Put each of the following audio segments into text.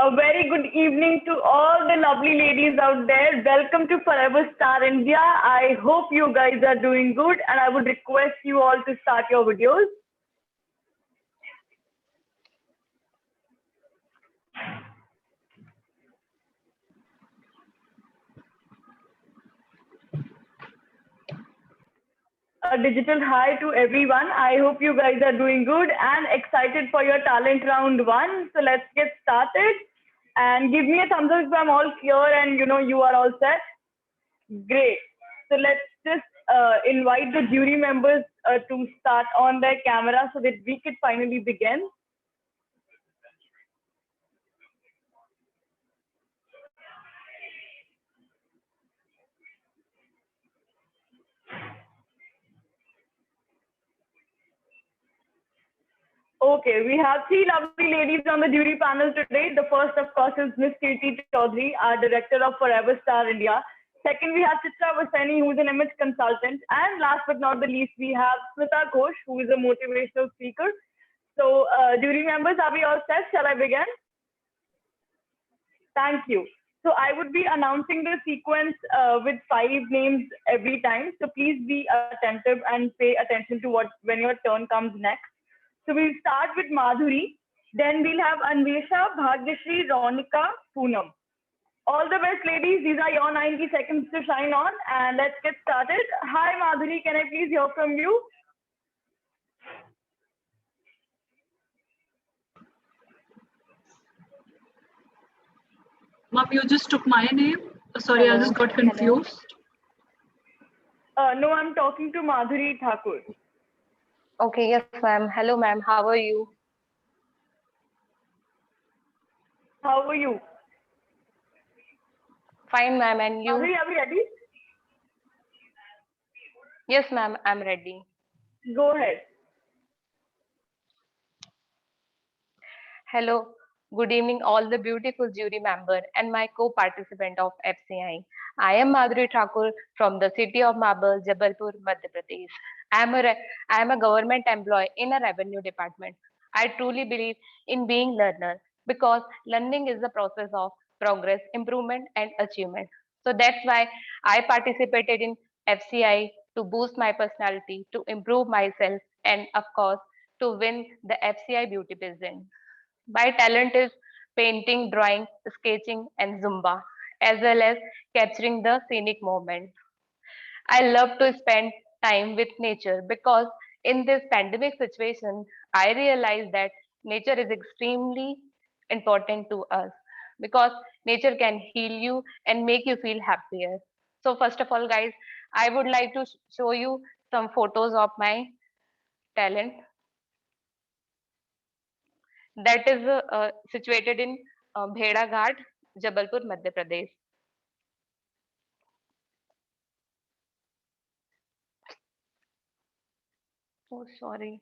A very good evening to all the lovely ladies out there. Welcome to Forever Star India. I hope you guys are doing good and I would request you all to start your videos. A digital hi to everyone. I hope you guys are doing good and excited for your talent round one. So let's get started and give me a thumbs up if I'm all clear and you are all set. Great. So let's just invite the jury members to start on their camera so that we could finally begin. Okay, we have three lovely ladies on the jury panel today. The first, of course, is Miss Kirti Chaudhary, our director of Forever Star India. Second, we have Chitra Vasani, who is an image consultant. And last but not the least, we have Smita Ghosh, who is a motivational speaker. So, jury members, are we all set? Shall I begin? Thank you. So I would be announcing the sequence with 5 names every time. So please be attentive and pay attention to what when your turn comes next. So we'll start with Madhuri. Then we'll have Anvesha, Bhagyashree, Ronika, Poonam. All the best, ladies. These are your 90 seconds to shine on. And let's get started. Hi, Madhuri. Can I please hear from you? Mom, you just took my name. Sorry, Hello. I just got confused. No, I'm talking to Madhuri Thakur. Okay, yes, ma'am. Hello, ma'am. How are you? How are you? Fine, ma'am. And you? Madhuri, are we ready? Yes, ma'am. I'm ready. Go ahead. Hello. Good evening, all the beautiful jury member and my co-participant of FCI. I am Madhuri Thakur from the city of Marble, Jabalpur, Madhya Pradesh. I am a government employee in a revenue department. I truly believe in being learner because learning is the process of progress, improvement, and achievement. So that's why I participated in FCI to boost my personality, to improve myself, and of course, to win the FCI beauty pageant. My talent is painting, drawing, sketching, and Zumba, as well as capturing the scenic moment. I love to spend time with nature because in this pandemic situation, I realize that nature is extremely important to us because nature can heal you and make you feel happier. So, first of all, guys, I would like to show you some photos of my talent that is situated in Bheda Ghat, Jabalpur, Madhya Pradesh. Oh, sorry.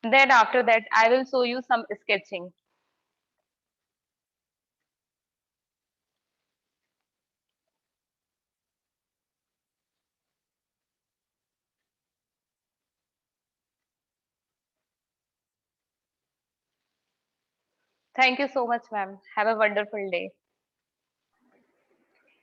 Then after that, I will show you some sketching. Thank you so much, ma'am. Have a wonderful day.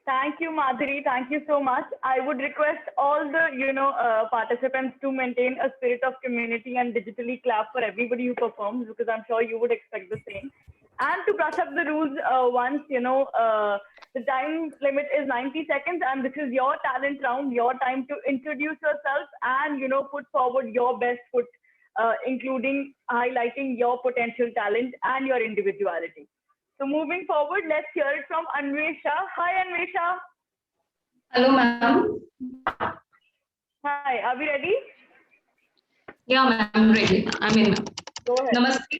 Thank you, Madhuri. Thank you so much. I would request all the, participants to maintain a spirit of community and digitally clap for everybody who performs because I'm sure you would expect the same. And to brush up the rules once, the time limit is 90 seconds and this is your talent round, your time to introduce yourself and, put forward your best foot, including highlighting your potential talent and your individuality. So moving forward, let's hear it from Anvesha. Hi, Anvesha. Hello, ma'am. Hi, are we ready? Yeah, ma'am, ready. I'm in. Go ahead. Namaste.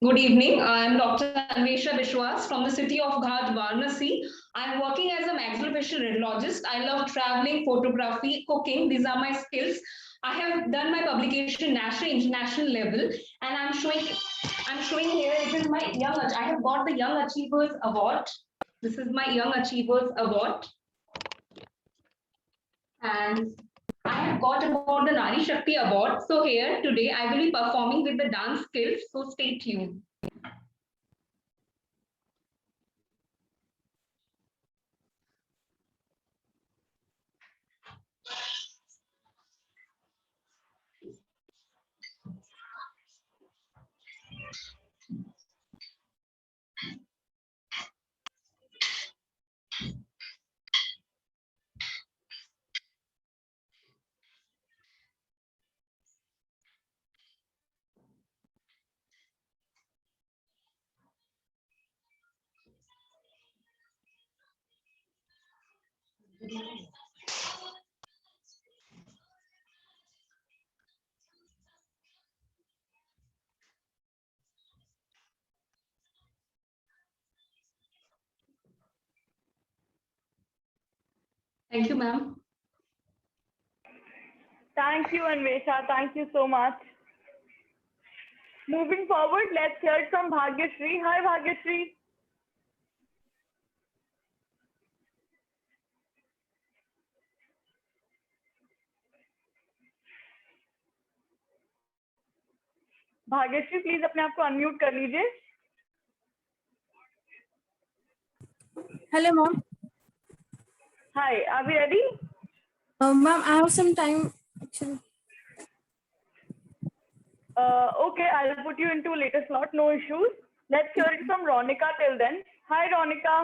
Good evening. I'm Dr. Anvesha Vishwas from the city of Ghat, Varanasi. I'm working as a maxillofacial radiologist. I love traveling, photography, cooking. These are my skills. I have done my publication national, international level, and I'm showing here, it is my I have got the Young Achievers Award. This is my Young Achievers Award. And I have got about the Nari Shakti Award. So here today I will be performing with the dance skills. So stay tuned. Thank you, ma'am. Thank you, Anvesha. Thank you so much. Moving forward, let's hear it from Bhagyashree. Hi, Bhagyashree. Bhagyashree please अपने आप को unmute कर लीजिए. Hello, mom. Hi, are we ready? Ma'am, I have some time actually. Okay, I'll put you into a later slot. No issues. Let's hear it from Ronika till then. Hi, Ronika.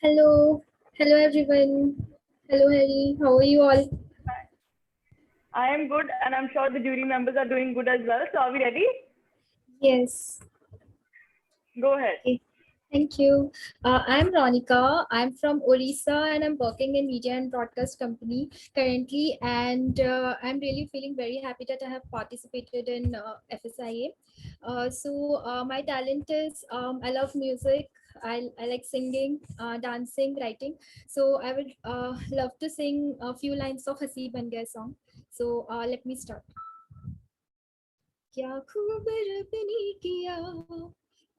Hello. Hello, everyone. Hello, Harry. How are you all? I am good, and I'm sure the jury members are doing good as well. So, are we ready? Yes. Go ahead. Okay. Thank you. I'm Ronika. I'm from Orissa, and I'm working in media and broadcast company currently. And I'm really feeling very happy that I have participated in FSIA. My talent is I love music. I like singing, dancing, writing. So I would love to sing a few lines of Hasi Ban Gaye song. So let me start. क्या खूब रब ने किया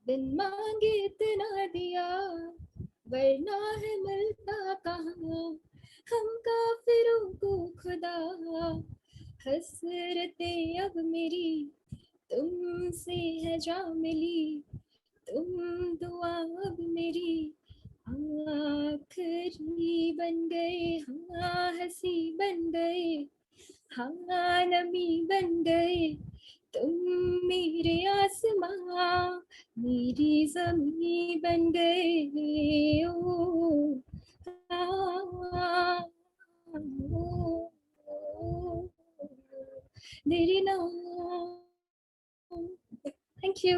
बिन मांगे इतना दिया वरना है मिलता कहाँ हम काफिरों को खुदा हसरतें अब मेरी तुमसे है जा मिली तुम दुआ अब मेरी आखिरी बन गए हाँ हंसी बन गए हाँ नमी बन गए तुम मेरे आसमां मेरी ज़मीं बन गए ओ तेरे नाम. Thank you.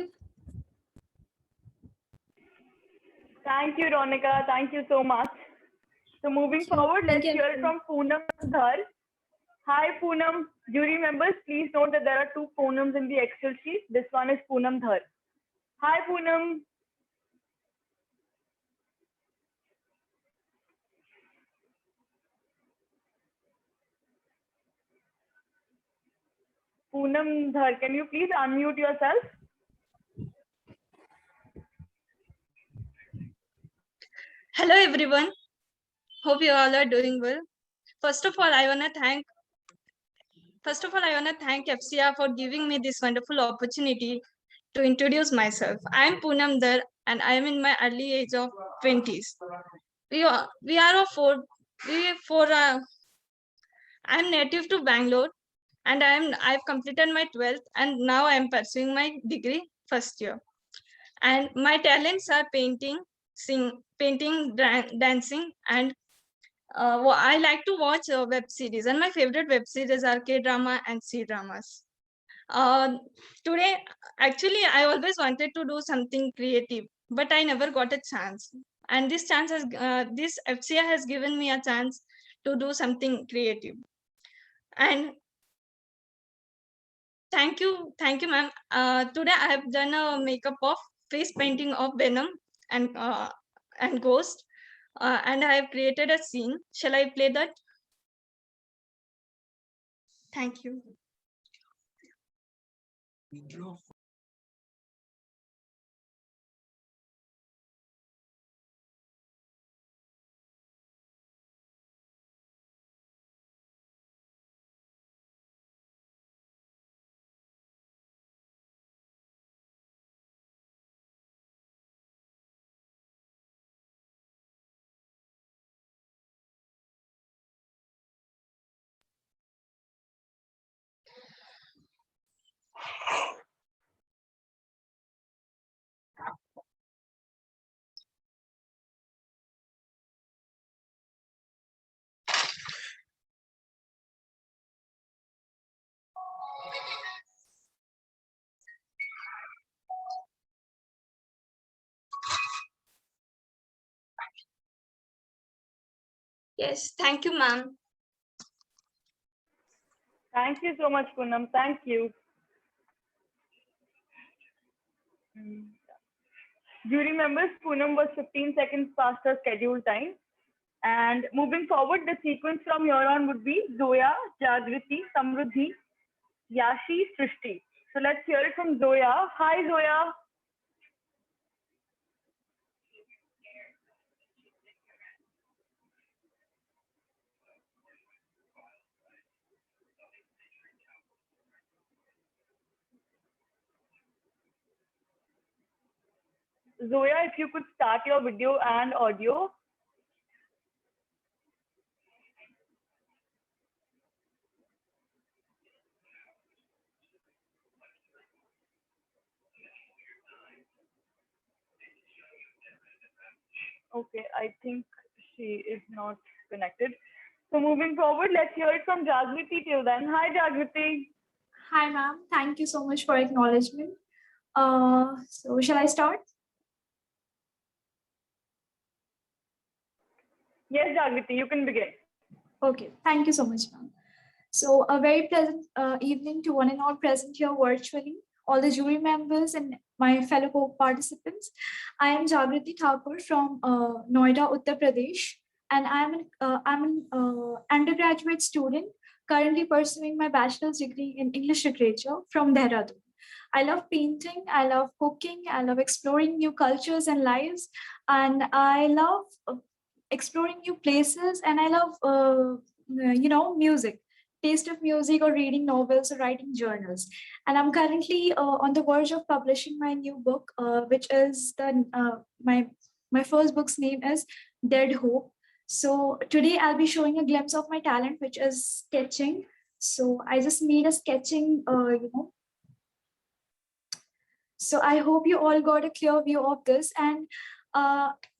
Thank you, Ronika. Thank you so much. So, moving forward, let's hear it from Poonam Dhar. Hi, Poonam. Jury members, please note that there are two Poonams in the Excel sheet. This one is Poonam Dhar. Hi, Poonam. Poonam Dhar, can you please unmute yourself? Hello, everyone. Hope you all are doing well. First of all, I want to thank FCA for giving me this wonderful opportunity to introduce myself. I am Poonam Dhar, and I am in my early age of 20s. I'm native to Bangalore, and I've completed my 12th, and now I am pursuing my degree first year. And my talents are painting, dancing, and I like to watch web series, and my favorite web series are K-drama and C-dramas. Today, actually, I always wanted to do something creative, but I never got a chance. And this FCA has given me a chance to do something creative. And thank you, ma'am. Today I have done a makeup of face painting of Venom and Ghost, and I have created a scene. Shall I play that? Thank you. Yes, thank you, ma'am. Thank you so much, Poonam. Thank you. Jury members, Poonam was 15 seconds past her scheduled time. And moving forward, the sequence from here on would be Zoya, Jagriti, Samruddhi, Yashi, Srishti. So let's hear it from Zoya. Hi, Zoya. Zoya, if you could start your video and audio. Okay, I think she is not connected. So moving forward, let's hear it from Jagriti till then. Hi, Jagriti. Hi, ma'am. Thank you so much for acknowledgement. So shall I start? Yes, Jagriti, you can begin. Okay, thank you so much, ma'am. So a very pleasant evening to one and all present here virtually, all the jury members and my fellow co-participants. I am Jagriti Thakur from Noida, Uttar Pradesh, and I'm an undergraduate student currently pursuing my bachelor's degree in English literature from Dehradun. I love painting, I love cooking, I love exploring new cultures and lives, and I love exploring new places, and I love music, taste of music, or reading novels or writing journals. And I'm currently on the verge of publishing my new book, which is my first book's name is Dead Hope. So today I'll be showing a glimpse of my talent, which is sketching. So I just made a sketching, So I hope you all got a clear view of this. And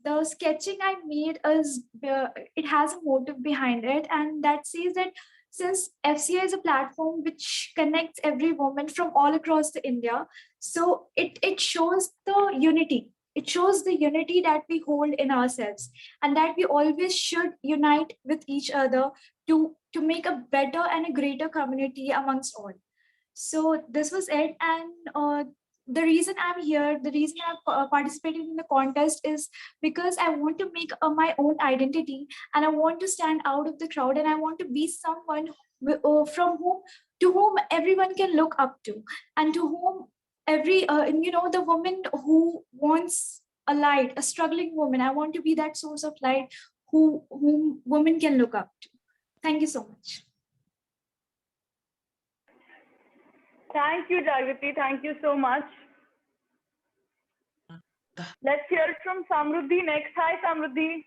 the sketching I made it has a motive behind it, and that says that since FCI is a platform which connects every woman from all across the India, so it shows the unity. It shows the unity that we hold in ourselves, and that we always should unite with each other to make a better and a greater community amongst all. So this was it, and the reason I'm here, the reason I've participated in the contest is because I want to make my own identity, and I want to stand out of the crowd, and I want to be someone to whom everyone can look up to, and to whom the woman who wants a light, a struggling woman. I want to be that source of light whom women can look up to. Thank you so much. Thank you, Jagriti. Thank you so much. Let's hear it from Samruddhi next. Hi, Samruddhi.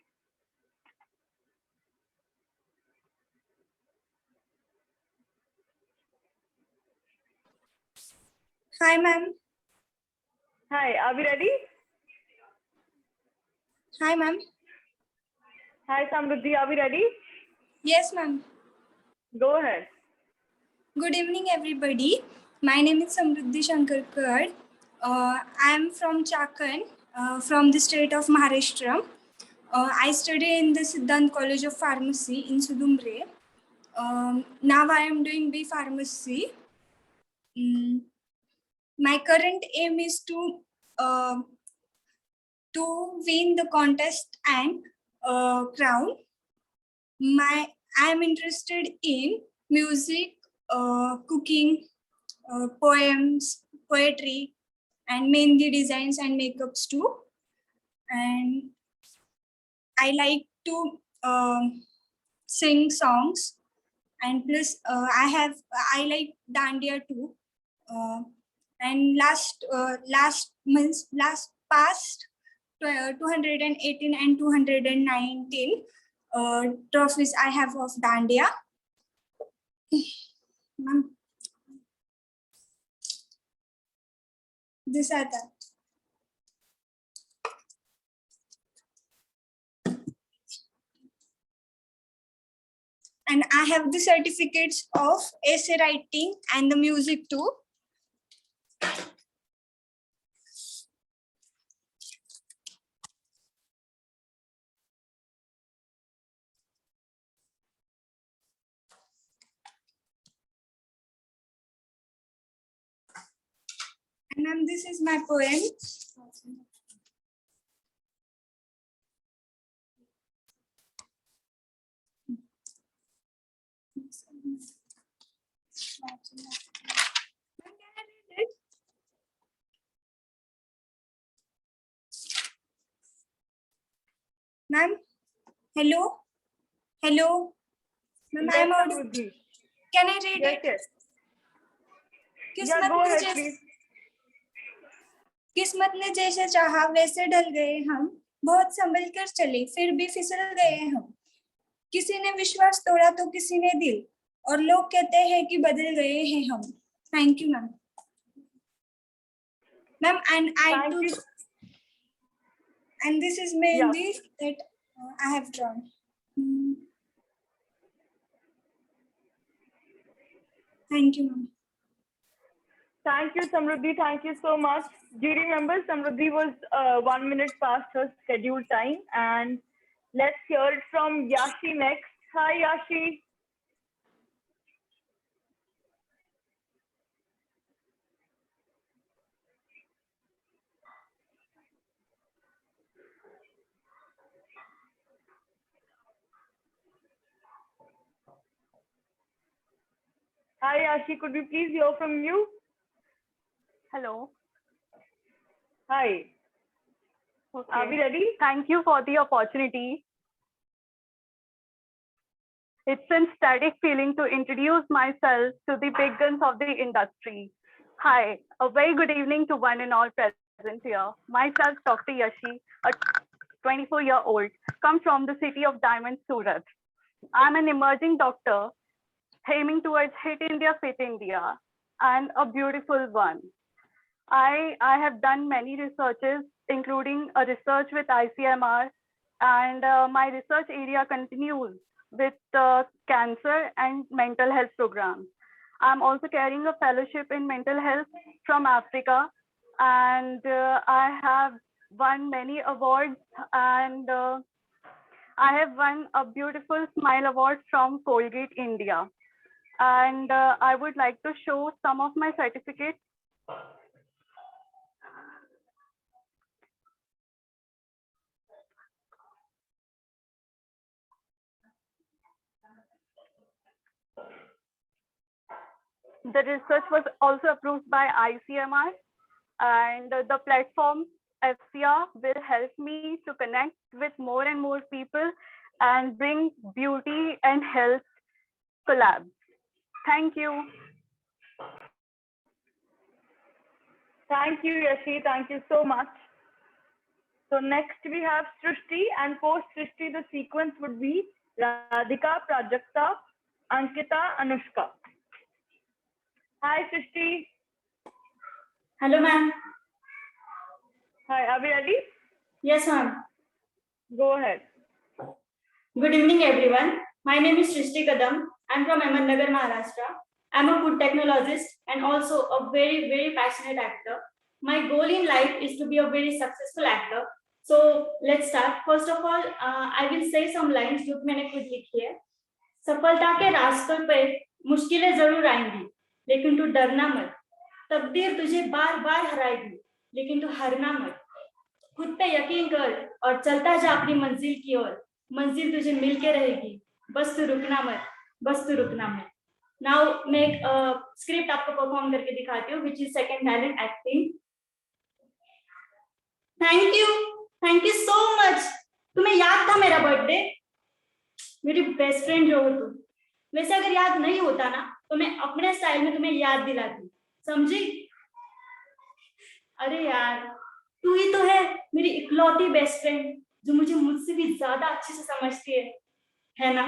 Hi, ma'am. Hi, are we ready? Hi, ma'am. Hi, Samruddhi. Are we ready? Yes, ma'am. Go ahead. Good evening, everybody. My name is Samruddhi Shankarkar. I am from Chakan, from the state of Maharashtra. I study in the Siddhant College of Pharmacy in Sudumre. Now I am doing B Pharmacy. My current aim is to win the contest and crown. I am interested in music, cooking, poems, poetry, and mehndi designs and makeups too. And I like to sing songs, and plus I like dandiya too. And last past 218 and 219 trophies I have of dandiya. These are that. And I have the certificates of essay writing and the music too. And ma'am, this is my poem. Ma'am, hello, hello. Ma'am, Yes, I'm audible. Samruddhi. Can I read Yes, it? yes. किस्मत go ने ahead, जैसे please. किस्मत ने जैसे चाहा वैसे ढल गए हम, बहुत संभल कर चले फिर भी फिसल गए हम। किसी ने विश्वास तोड़ा तो किसी ने दिल, और लोग कहते हैं कि बदल गए हैं हम। Thank you ma'am. Ma'am, and I Thank too, you. and this is mehndi that I have drawn. Thank you, ma'am. Thank you, Samruddhi. Thank you so much. Jury members, Samruddhi was 1 minute past her scheduled time. And let's hear it from Yashi next. Hi, Yashi. Hi, Yashi. Could we please hear from you? Hello. Hi. Okay. Are we ready? Thank you for the opportunity. It's an static feeling to introduce myself to the big guns of the industry. Hi, a very good evening to one and all present here. Myself, Dr. Yashi, a 24-year-old, come from the city of Diamond, Surat. I'm an emerging doctor aiming towards Hit India, Fit India, and a beautiful one. I have done many researches, including a research with ICMR, and my research area continues with cancer and mental health programs. I'm also carrying a fellowship in mental health from Africa, and I have won many awards, and I have won a beautiful Smile Award from Colgate, India. And I would like to show some of my certificates. The research was also approved by ICMR, and the platform FCR will help me to connect with more and more people and bring beauty and health collabs. Thank you. Thank you, Yashi. Thank you so much. So next we have Srishti, and post Srishti, the sequence would be Radhika, Prajakta, Ankita, Anushka. Hi, Srishti. Hello, ma'am. Hi, are we ready? Yes, ma'am. Go ahead. Good evening, everyone. My name is Srishti Kadam. I'm from Ahmednagar, Maharashtra. I'm a food technologist and also a very, very passionate actor. My goal in life is to be a very successful actor. So let's start. First of all, I will say some lines जो मैंने खुद लिखी है. सफलता के रास्ते पे मुश्किलें जरूर आएंगी, लेकिन तू डरना मत. तकदीर तुझे बार बार हराएगी, लेकिन तू हारना मत. खुद पे यकीन कर और चलता जा अपनी मंजिल की ओर. मंजिल तुझे मिल के रहेगी, बस तू रुकना मत, बस तू रुकना मत. नाउ मैं एक स्क्रिप्ट आपको परफॉर्म करके दिखाती हूँ, which is second talent acting. Thank you so much. तुम्हें याद था मेरा बर्थडे? मेरी बेस्ट फ्रेंड जो हो तुम। वैसे अगर याद नहीं होता ना तो मैं अपने स्टाइल में तुम्हें याद दिलाती, समझी? अरे यार, तू ही तो है मेरी इकलौती बेस्ट फ्रेंड जो मुझे मुझसे भी ज्यादा अच्छे से समझती है ना?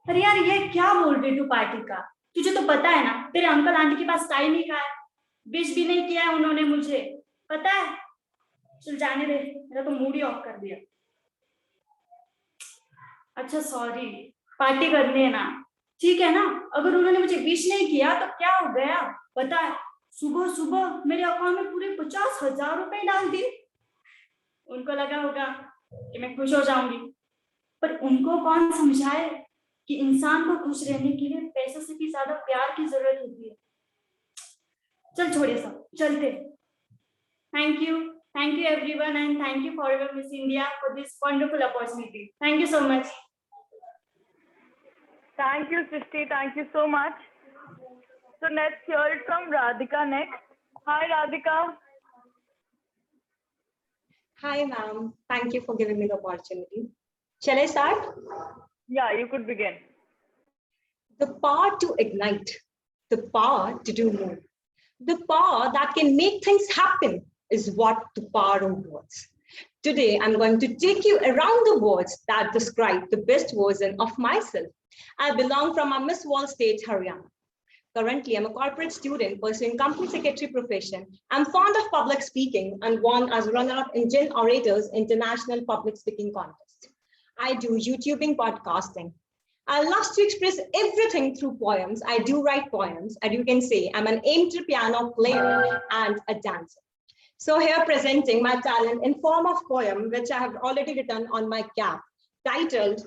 अरे यार, ये क्या बोल रही तू पार्टी का? तुझे तो पता है ना, तेरे अंकल आंटी के पास टाइम ही कहाँ है, विश भी नहीं किया है उन्होंने मुझे, पता है। चल जाने दे, मेरा तो मूड ही ऑफ कर दिया। अच्छा सॉरी, पार्टी करनी है ना, ठीक है ना। अगर उन्होंने मुझे विश नहीं किया तो क्या हो गया, पता है सुबह सुबह मेरे अकाउंट में पूरे 50,000 रुपए डाल दिए। उनको लगा होगा कि मैं खुश हो जाऊंगी, पर उनको कौन समझाए कि इंसान को खुश रहने के लिए पैसों से भी ज्यादा प्यार की जरूरत होती है। चल छोड़िए सब, चलते। Thank you everyone, and thank you Forever Miss India for this wonderful opportunity. Thank you so much. Thank you, Srishti. Thank you so much. So let's hear it from Radhika next. Hi, Radhika. Hi, ma'am. Thank you for giving me the opportunity. Shall I start? Yeah, you could begin. The power to ignite, the power to do more, the power that can make things happen is what the power of words. Today, I'm going to take you around the words that describe the best version of myself. I belong from a Miss World state, Haryana. Currently, I'm a corporate student pursuing company secretary profession. I'm fond of public speaking and won as runner-up in Gen Orators International Public Speaking Contest. I do YouTubing, podcasting. I love to express everything through poems. I do write poems, and you can say I'm an amateur piano player and a dancer. So here presenting my talent in form of poem, which I have already written on my cap, titled,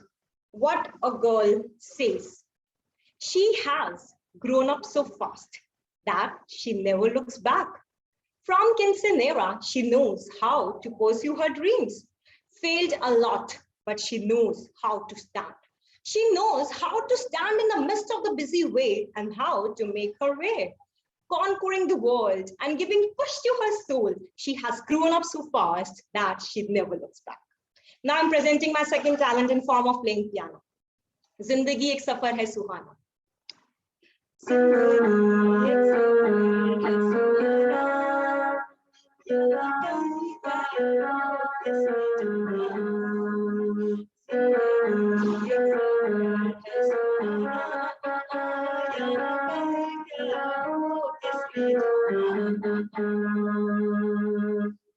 What a Girl Says. She has grown up so fast that she never looks back. From Quinceanera, she knows how to pursue her dreams. Failed a lot, but she knows how to stand. She knows how to stand in the midst of the busy way and how to make her way. Conquering the world and giving push to her soul, she has grown up so fast that she never looks back. Now I'm presenting my second talent in form of playing piano. Zindagi ek safar hai suhana.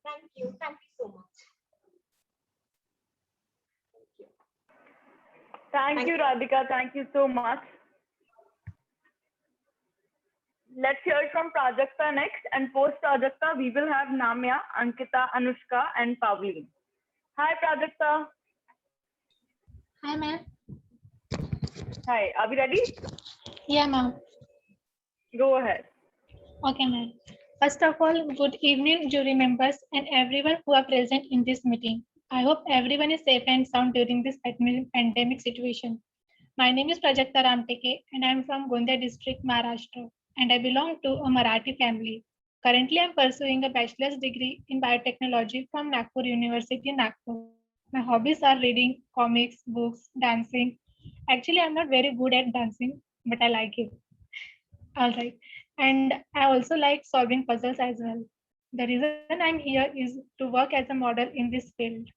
Thank you so much. Thank you, Radhika. Thank you so much. Let's hear it from Prajakta next, and post Prajakta, we will have Namya, Ankita, Anushka, and Pavleen. Hi, Prajakta. Hi, ma'am. Hi, are we ready? Yeah, ma'am. Go ahead. Okay, ma'am. First of all, good evening, jury members and everyone who are present in this meeting. I hope everyone is safe and sound during this pandemic situation. My name is Prajakta Ramteke and I am from Gondia district, Maharashtra, and I belong to a Marathi family. Currently, I am pursuing a bachelor's degree in biotechnology from Nagpur University, Nagpur. My hobbies are reading, comics, books, dancing. Actually, I'm not very good at dancing, but I like it. All right. And I also like solving puzzles as well. The reason I'm here is to work as a model in this field.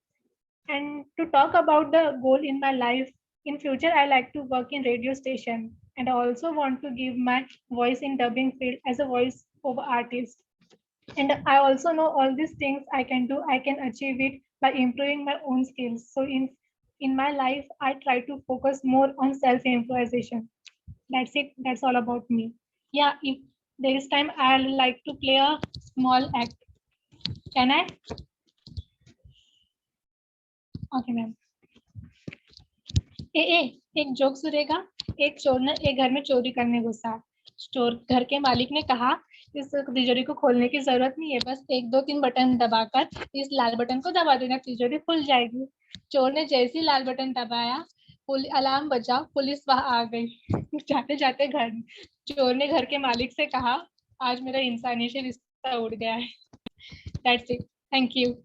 And to talk about the goal in my life, in future, I like to work in radio station. And I also want to give my voice in dubbing field as a voice over artist. And I also know all these things I can do, I can achieve it by improving my own skills. So in my life, I try to focus more on self-improvisation. That's it. That's all about me. Yeah, if there is time, I'd like to play a small act. Can I? Okay, ma'am. एक joke सुनेगा। एक चोर ने एक घर में चोरी करने घुसा। घर के मालिक ने कहा इस तिजोरी को खोलने की जरूरत नहीं है, बस 1, 2, 3 बटन दबाकर इस लाल बटन को दबा देना, तिजोरी खुल जाएगी। चोर ने जैसे ही लाल बटन दबाया, अलार्म बजा, पुलिस वहां आ गई। जाते जाते चोर ने घर के मालिक से कहा, आज मेरा इंसानी से रिश्ता उड़ गया है। That's it. Thank you.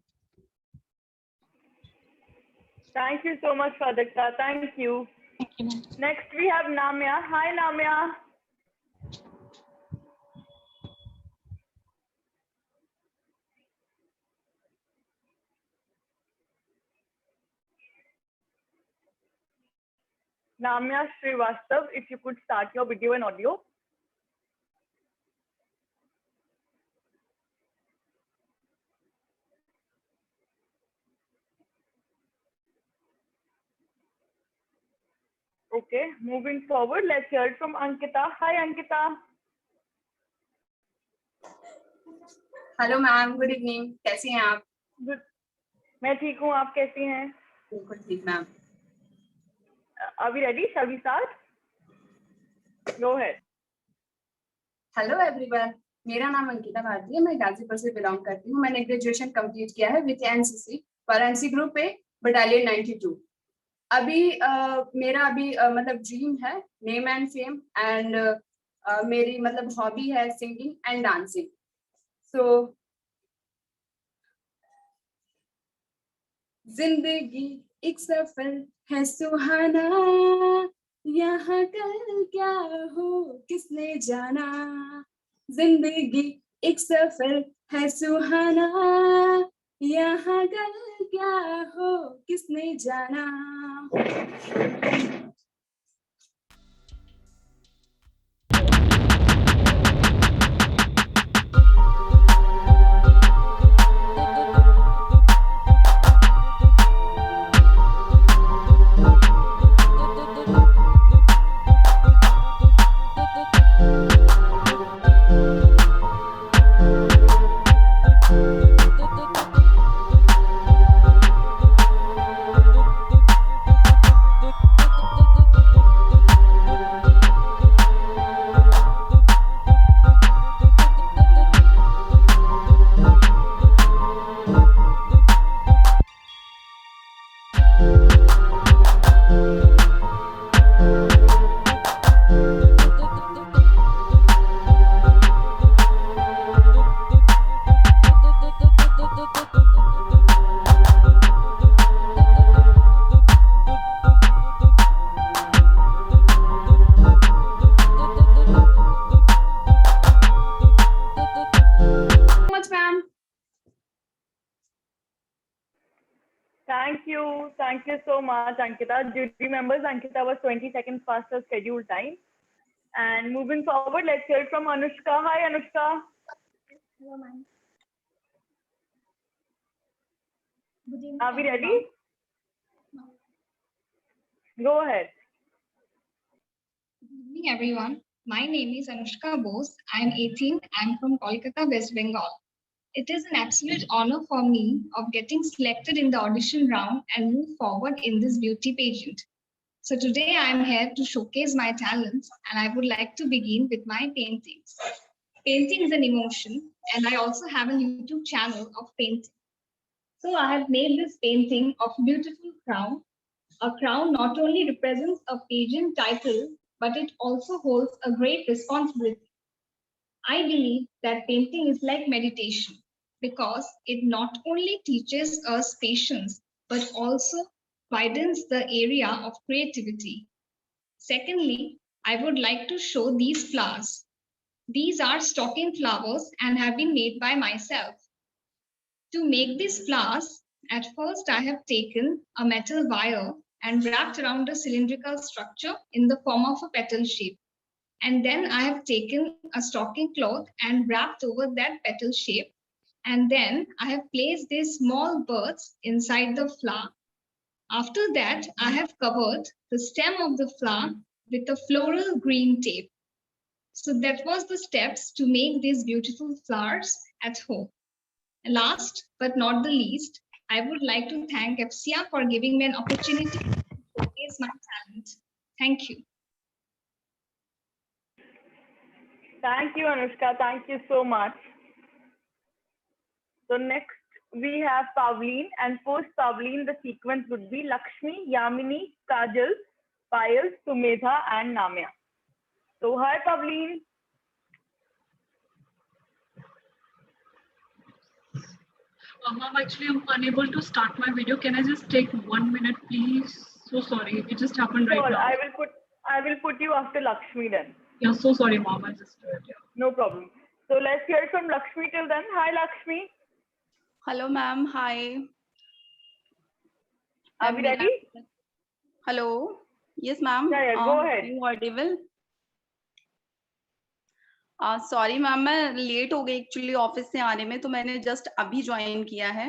Thank you so much, Pradipta. Thank you. Thank you. Next, we have Namya. Hi, Namya. Namya Srivastav, if you could start your video and audio. Okay, moving forward, let's hear it from Ankita. Hi, Ankita. Hello ma'am, good evening. कैसी हैं आप? Good. मैं ठीक हूँ, आप कैसी हैं? बिल्कुल ठीक ma'am. Are we ready? Shall we start? Go ahead. Hello everyone, मेरा नाम अंकिता भारती है। मैं गाजीपुर से बिलोंग करती हूँ। मैंने ग्रेजुएशन कंप्लीट किया है with NCC for NC group A battalion 92। अभी मेरा मतलब ड्रीम है नेम एंड फेम, एंड मेरी मतलब हॉबी है सिंगिंग एंड डांसिंग। सो जिंदगी एक सफर है सुहाना, यहाँ कल क्या हो किसने जाना। जिंदगी एक सफर है सुहाना, यहाँ कल क्या हो किसने जाना। Thank you so much, Ankita. Jury members, Ankita was 20 seconds faster scheduled time. And moving forward, let's hear it from Anushka. Hi, Anushka. Hello, ma'am. Are we ready? Go ahead. Good evening, everyone. My name is Anushka Bose. I'm 18. I'm from Kolkata, West Bengal. It is an absolute honor for me of getting selected in the audition round and move forward in this beauty pageant. So today I'm here to showcase my talents, and I would like to begin with my paintings. Painting is an emotion, and I also have a YouTube channel of painting. So I have made this painting of beautiful crown. A crown not only represents a pageant title, but it also holds a great responsibility. I believe that painting is like meditation because it not only teaches us patience, but also widens the area of creativity. Secondly, I would like to show these flowers. These are stocking flowers and have been made by myself. To make these flowers, at first I have taken a metal wire and wrapped around a cylindrical structure in the form of a petal shape. And then I have taken a stocking cloth and wrapped over that petal shape. And then I have placed these small birds inside the flower. After that, I have covered the stem of the flower with a floral green tape. So that was the steps to make these beautiful flowers at home. Last but not the least, I would like to thank FCA for giving me an opportunity to showcase my talent. Thank you. Thank you, Anushka. Thank you so much. So next we have Pavleen, and post Pavleen, the sequence would be Lakshmi, Yamini, Kajal, Payal, Sumedha, and Namya. So hi, Pavleen. Mom, actually, I'm unable to start my video. Can I just take 1 minute, please? So sorry, it just happened right Sure, now. I will put you after Lakshmi then. Yeah, so sorry, Mom. I just yeah. No problem. So let's hear it from Lakshmi till then. Hi, Lakshmi. Hello, ma'am. Hi. Are we ready? Hello. Yes, ma'am. Yeah, go ahead. You audible? Sorry ma'am, मैं late हो गई actually office से आने में, तो मैंने just अभी join किया है।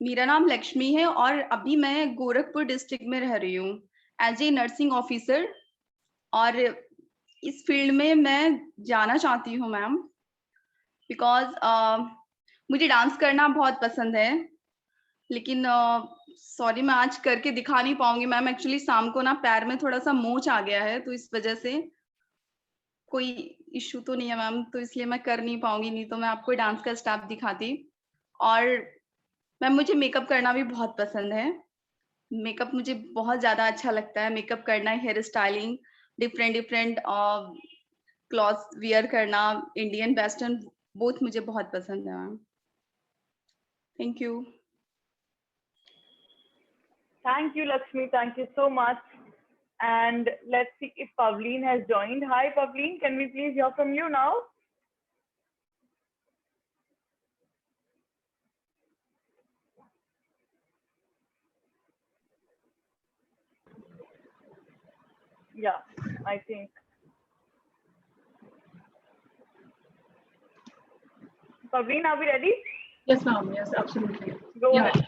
मेरा नाम लक्ष्मी है और अभी मैं गोरखपुर डिस्ट्रिक्ट में रह रही हूँ एज ए नर्सिंग ऑफिसर, और इस फील्ड में मैं जाना चाहती हूँ मैम, बिकॉज मुझे डांस करना बहुत पसंद है, लेकिन सॉरी मैं आज करके दिखा नहीं पाऊंगी मैम। एक्चुअली शाम को ना पैर में थोड़ा सा मोच आ गया है, तो इस वजह से कोई इशू तो नहीं है मैम, तो इसलिए मैं कर नहीं पाऊंगी, नहीं तो मैं आपको डांस का स्टेप दिखाती। और मैम मुझे मेकअप करना भी बहुत पसंद है, मेकअप मुझे बहुत ज़्यादा अच्छा लगता है, मेकअप करना, hair styling, different clothes wear करना, इंडियन वेस्टर्न बोथ मुझे बहुत पसंद है ma'am. Thank you. Thank you, Lakshmi. Thank you so much. And let's see if Pavleen has joined. Hi, Pavleen. Can we please hear from you now? Yeah, I think. Pavleen, are we ready? Yes, ma'am. Yes, absolutely. Go ahead.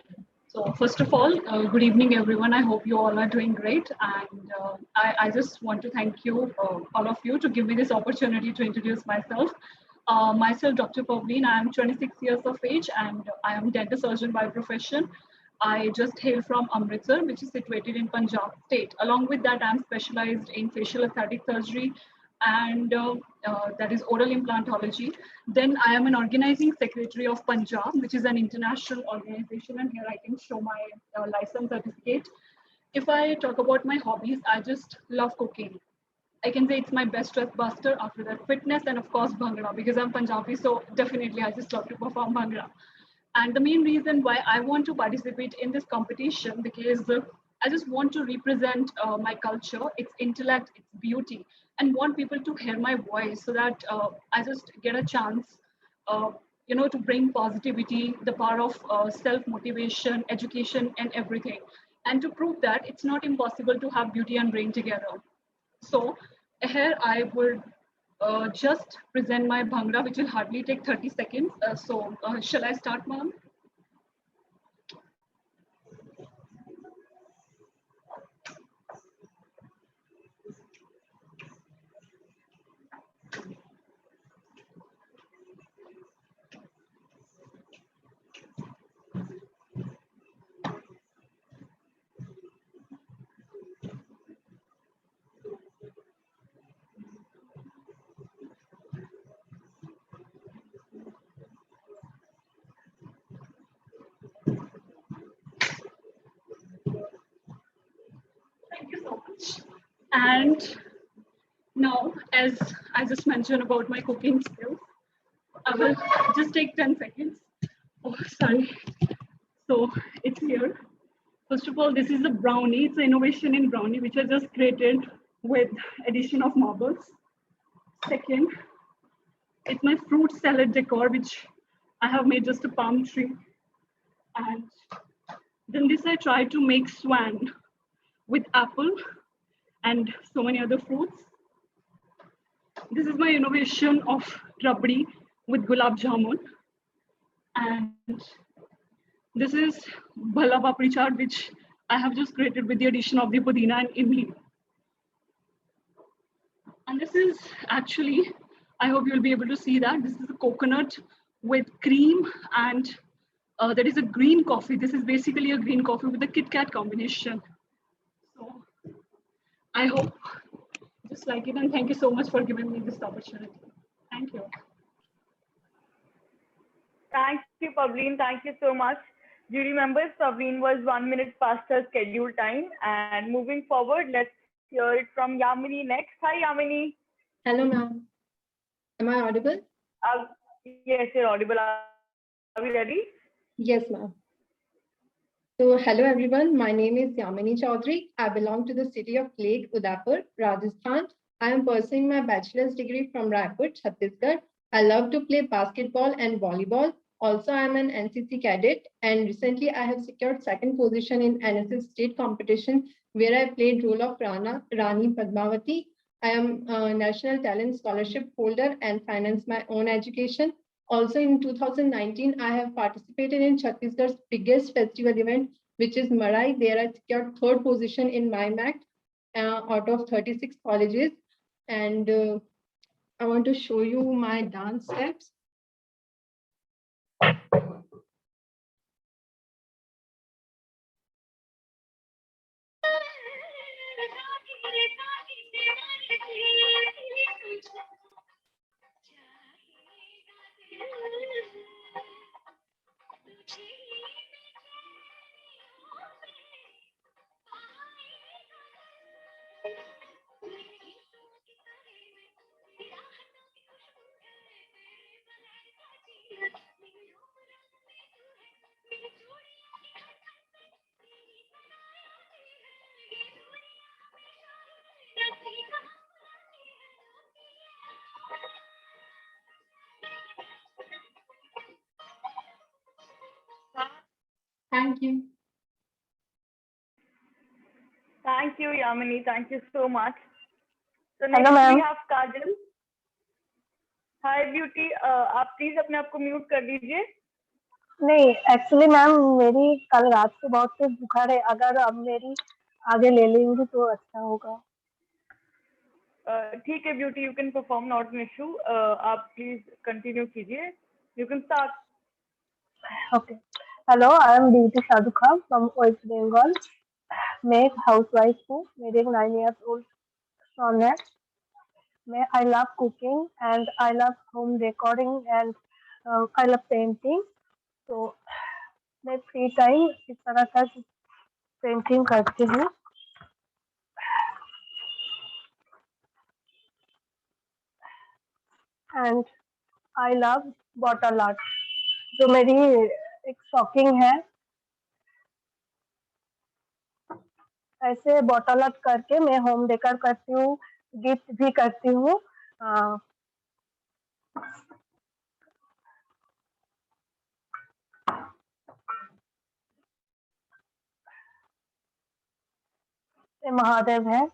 So first of all, good evening, everyone. I hope you all are doing great. And I just want to thank you, all of you, to give me this opportunity to introduce myself. Myself, Dr. Pavleen. I am 26 years of age and I am dental surgeon by profession. I just hail from Amritsar, which is situated in Punjab state. Along with that, I'm specialized in facial aesthetic surgery and that is oral implantology. Then I am an organizing secretary of Punjab, which is an international organization, and here I can show my license certificate. If I talk about my hobbies, I just love cooking. I can say it's my best stress buster. After that, fitness, and of course Bhangra, because I'm Punjabi, so definitely I just love to perform Bhangra. And the main reason why I want to participate in this competition, because I just want to represent my culture, its intellect, its beauty, and want people to hear my voice, so that I just get a chance, to bring positivity, the power of self-motivation, education, and everything, and to prove that it's not impossible to have beauty and brain together. So here I would just present my Bhangra, which will hardly take 30 seconds. Shall I start, ma'am? Thank you so much. And now, as I just mentioned about my cooking skills, I will just take 10 seconds. Oh, sorry. So it's here. First of all, this is a brownie. It's an innovation in brownie, which I just created with addition of marbles. Second, it's my fruit salad decor, which I have made just a palm tree. And then this I tried to make swan with apple and so many other fruits. This is my innovation of rabdi with gulab jamun. And this is bhala papri chaat, which I have just created with the addition of the pudina and imli. And this is actually, I hope you'll be able to see that, this is a coconut with cream, and that is a green coffee. This is basically a green coffee with a Kit Kat combination. So I hope you just like it, and thank you so much for giving me this opportunity. Thank you. Thank you, Pavleen. Thank you so much. Jury members, Praveen was 1 minute past her scheduled time. And moving forward, let's hear it from Yamini next. Hi, Yamini. Hello, ma'am. Am I audible? Yes, you're audible. Are we ready? Yes, ma'am. So, hello everyone. My name is Yamini Chaudhary. I belong to the city of Lake Udaipur, Rajasthan. I am pursuing my bachelor's degree from Raipur, Chhattisgarh. I love to play basketball and volleyball. Also, I am an NCC cadet, and recently I have secured second position in NSS state competition, where I played role of Rani Padmavati. I am a National Talent Scholarship holder and finance my own education. Also in 2019, I have participated in Chhattisgarh's biggest festival event, which is Marai. There I secured third position in MIMAC out of 36 colleges. And I want to show you my dance steps. Thank you. Thank you, Yamini. Thank you so much. So next Hello, ma'am. we have Kajal. Hi, Beauty. आप please अपने आप को mute कर लीजिए. नहीं, actually ma'am मेरी कल रात से बहुत तेज बुखार है. अगर अब मेरी आगे ले लेंगी तो अच्छा होगा. ठीक है Beauty, you can perform, not an issue. आप प्लीज कंटिन्यू कीजिए. You can start. Okay. Hello, I am Beauty Sadhu Khan from West Bengal. मैं एक हाउसवाइफ हूँ. मेरे एक 9 years old son है. मैं I love cooking and I love home decorating and I love painting. तो मैं फ्री टाइम इस तरह का पेंटिंग करती हूँ. And I love bottle art, जो मेरी एक शॉकिंग है. ऐसे बॉटल आर्ट करके मैं होम डेकोर करती हूँ, गिफ्ट भी करती हूँ. महादेव है.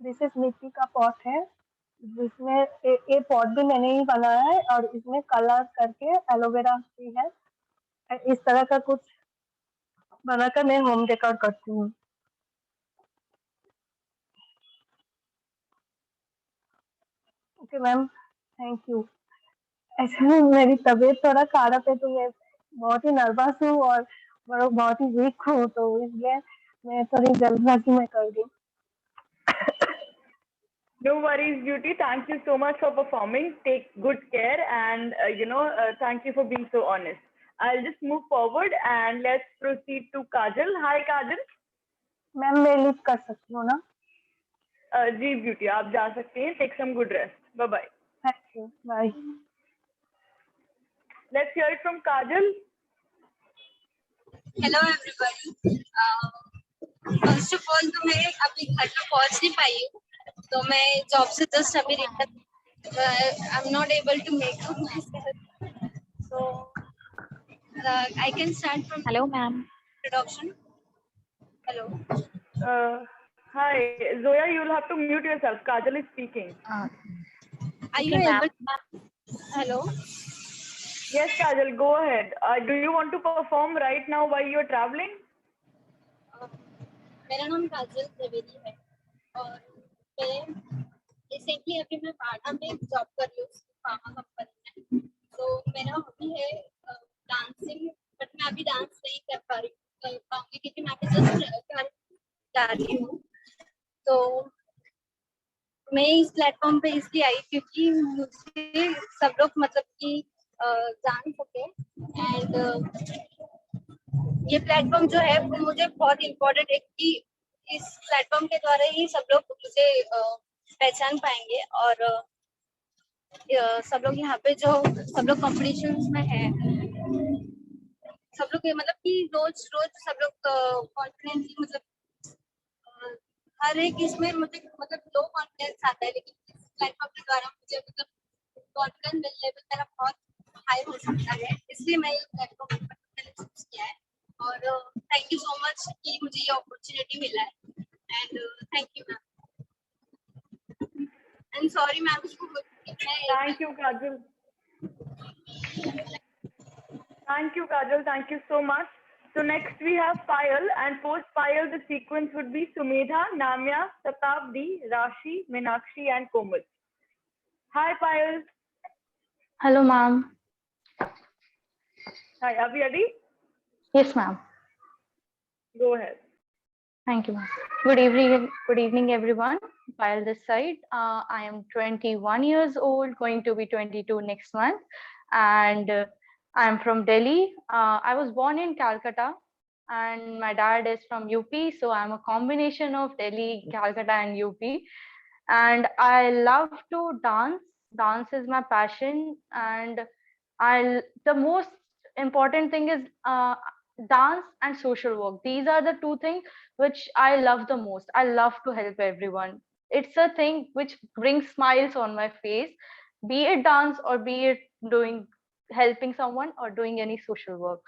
दिस इज मिट्टी का पॉट है, जिसमें ये पॉट भी मैंने ही बनाया है और इसमें कलर करके एलोवेरा भी है. इस तरह का कुछ बनाकर मैं होम डेकोर करती हूँ. Okay ma'am, thank you. ऐसे मेरी तबीयत थोड़ा खराब है, तो मैं बहुत ही नर्वस हूँ और बहुत ही वीक हूँ, तो इसलिए मैं थोड़ी जल्दबाजी में कर दी. No worries, Beauty. Thank you so much for performing. Take good care, and thank you for being so honest. I'll just move forward and let's proceed to Kajal. Hi, Kajal. Ma'am मैं leave कर सकती हूँ ना? जी beauty, आप जा सकते हैं. Take some good rest. Bye bye. Thank you. Bye. Let's hear it from Kajal. Hello everybody. First of all, तो मैं अभी घर पे पहुंच नहीं पाई हूँ, तो मैं जॉब से जस्ट अभी I'm not able to make out myself. So I can start from. Hello, ma'am. Introduction. Hello. Hi, Zoya. You'll have to mute yourself. Kajal is speaking. Are you able? Hello. Yes, Kajal. Go ahead. Do you want to perform right now while you're traveling? मेरा नाम काजल त्रिवेदी है और मैं recently अभी मैं बाड़ा में job कर रही हूँ फार्मा कंपनी में. तो मेरा हॉबी है डांसिंग, बट मैं अभी डांस नहीं कर पाऊंगी क्योंकि मैं अभी जस्ट घर जा रही हूँ. तो मैं इस प्लेटफॉर्म पे इसलिए आई क्योंकि मुझे सब लोग मतलब कि जान सके एंड ये प्लेटफॉर्म जो है वो मुझे बहुत इम्पोर्टेंट है कि इस प्लेटफॉर्म के द्वारा ही सब लोग मुझे पहचान पाएंगे और सब लोग यहाँ पे जो सब लोग कॉम्पिटिशन्स में है सब लोग मतलब कि रोज रोज सब लोग कॉन्फिडेंटली मतलब हर एक इसमें मुझे मतलब लो कॉन्फिडेंस आता है, लेकिन इस प्लेटफॉर्म के द्वारा मुझे मतलब कॉन्फिडेंस लेवल मेरा बहुत हाई हो सकता है, इसलिए मैं ये प्लेटफॉर्म चूज किया है और थैंक यू सो मच कि मुझे ये अपॉर्चुनिटी मिला है and thank you ma'am and sorry ma'am. Thank you, Kajal. Thank you, Kajal. Thank you so much. So next we have Payal, and post Payal the sequence would be Sumedha, Namya, Satabdi, Rashi, Meenakshi, and Komal. Hi, Payal. Hello, ma'am. Hi, are we ready? Yes, ma'am. Go ahead. Thank you, ma'am. Good evening, everyone. Payal this side. I am 21 years old, going to be 22 next month, and I'm from Delhi. I was born in Calcutta, and my dad is from UP, so I'm a combination of Delhi, Calcutta, and UP. And I love to dance. Dance is my passion, and the most important thing is dance and social work. These are the two things which I love the most. I love to help everyone. It's a thing which brings smiles on my face, be it dance or be it doing helping someone or doing any social work.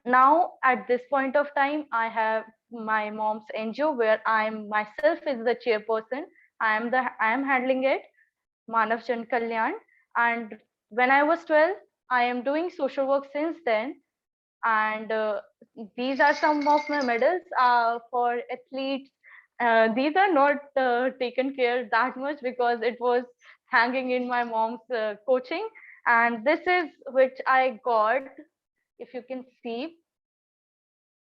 Now at this point of time, I have my mom's NGO where I'm myself is the chairperson. I am handling it, Manav Jan Kalyan. And when I was 12, I am doing social work since then. And these are some of my medals for athletes. These are not taken care that much because it was hanging in my mom's coaching. And this is which I got, if you can see.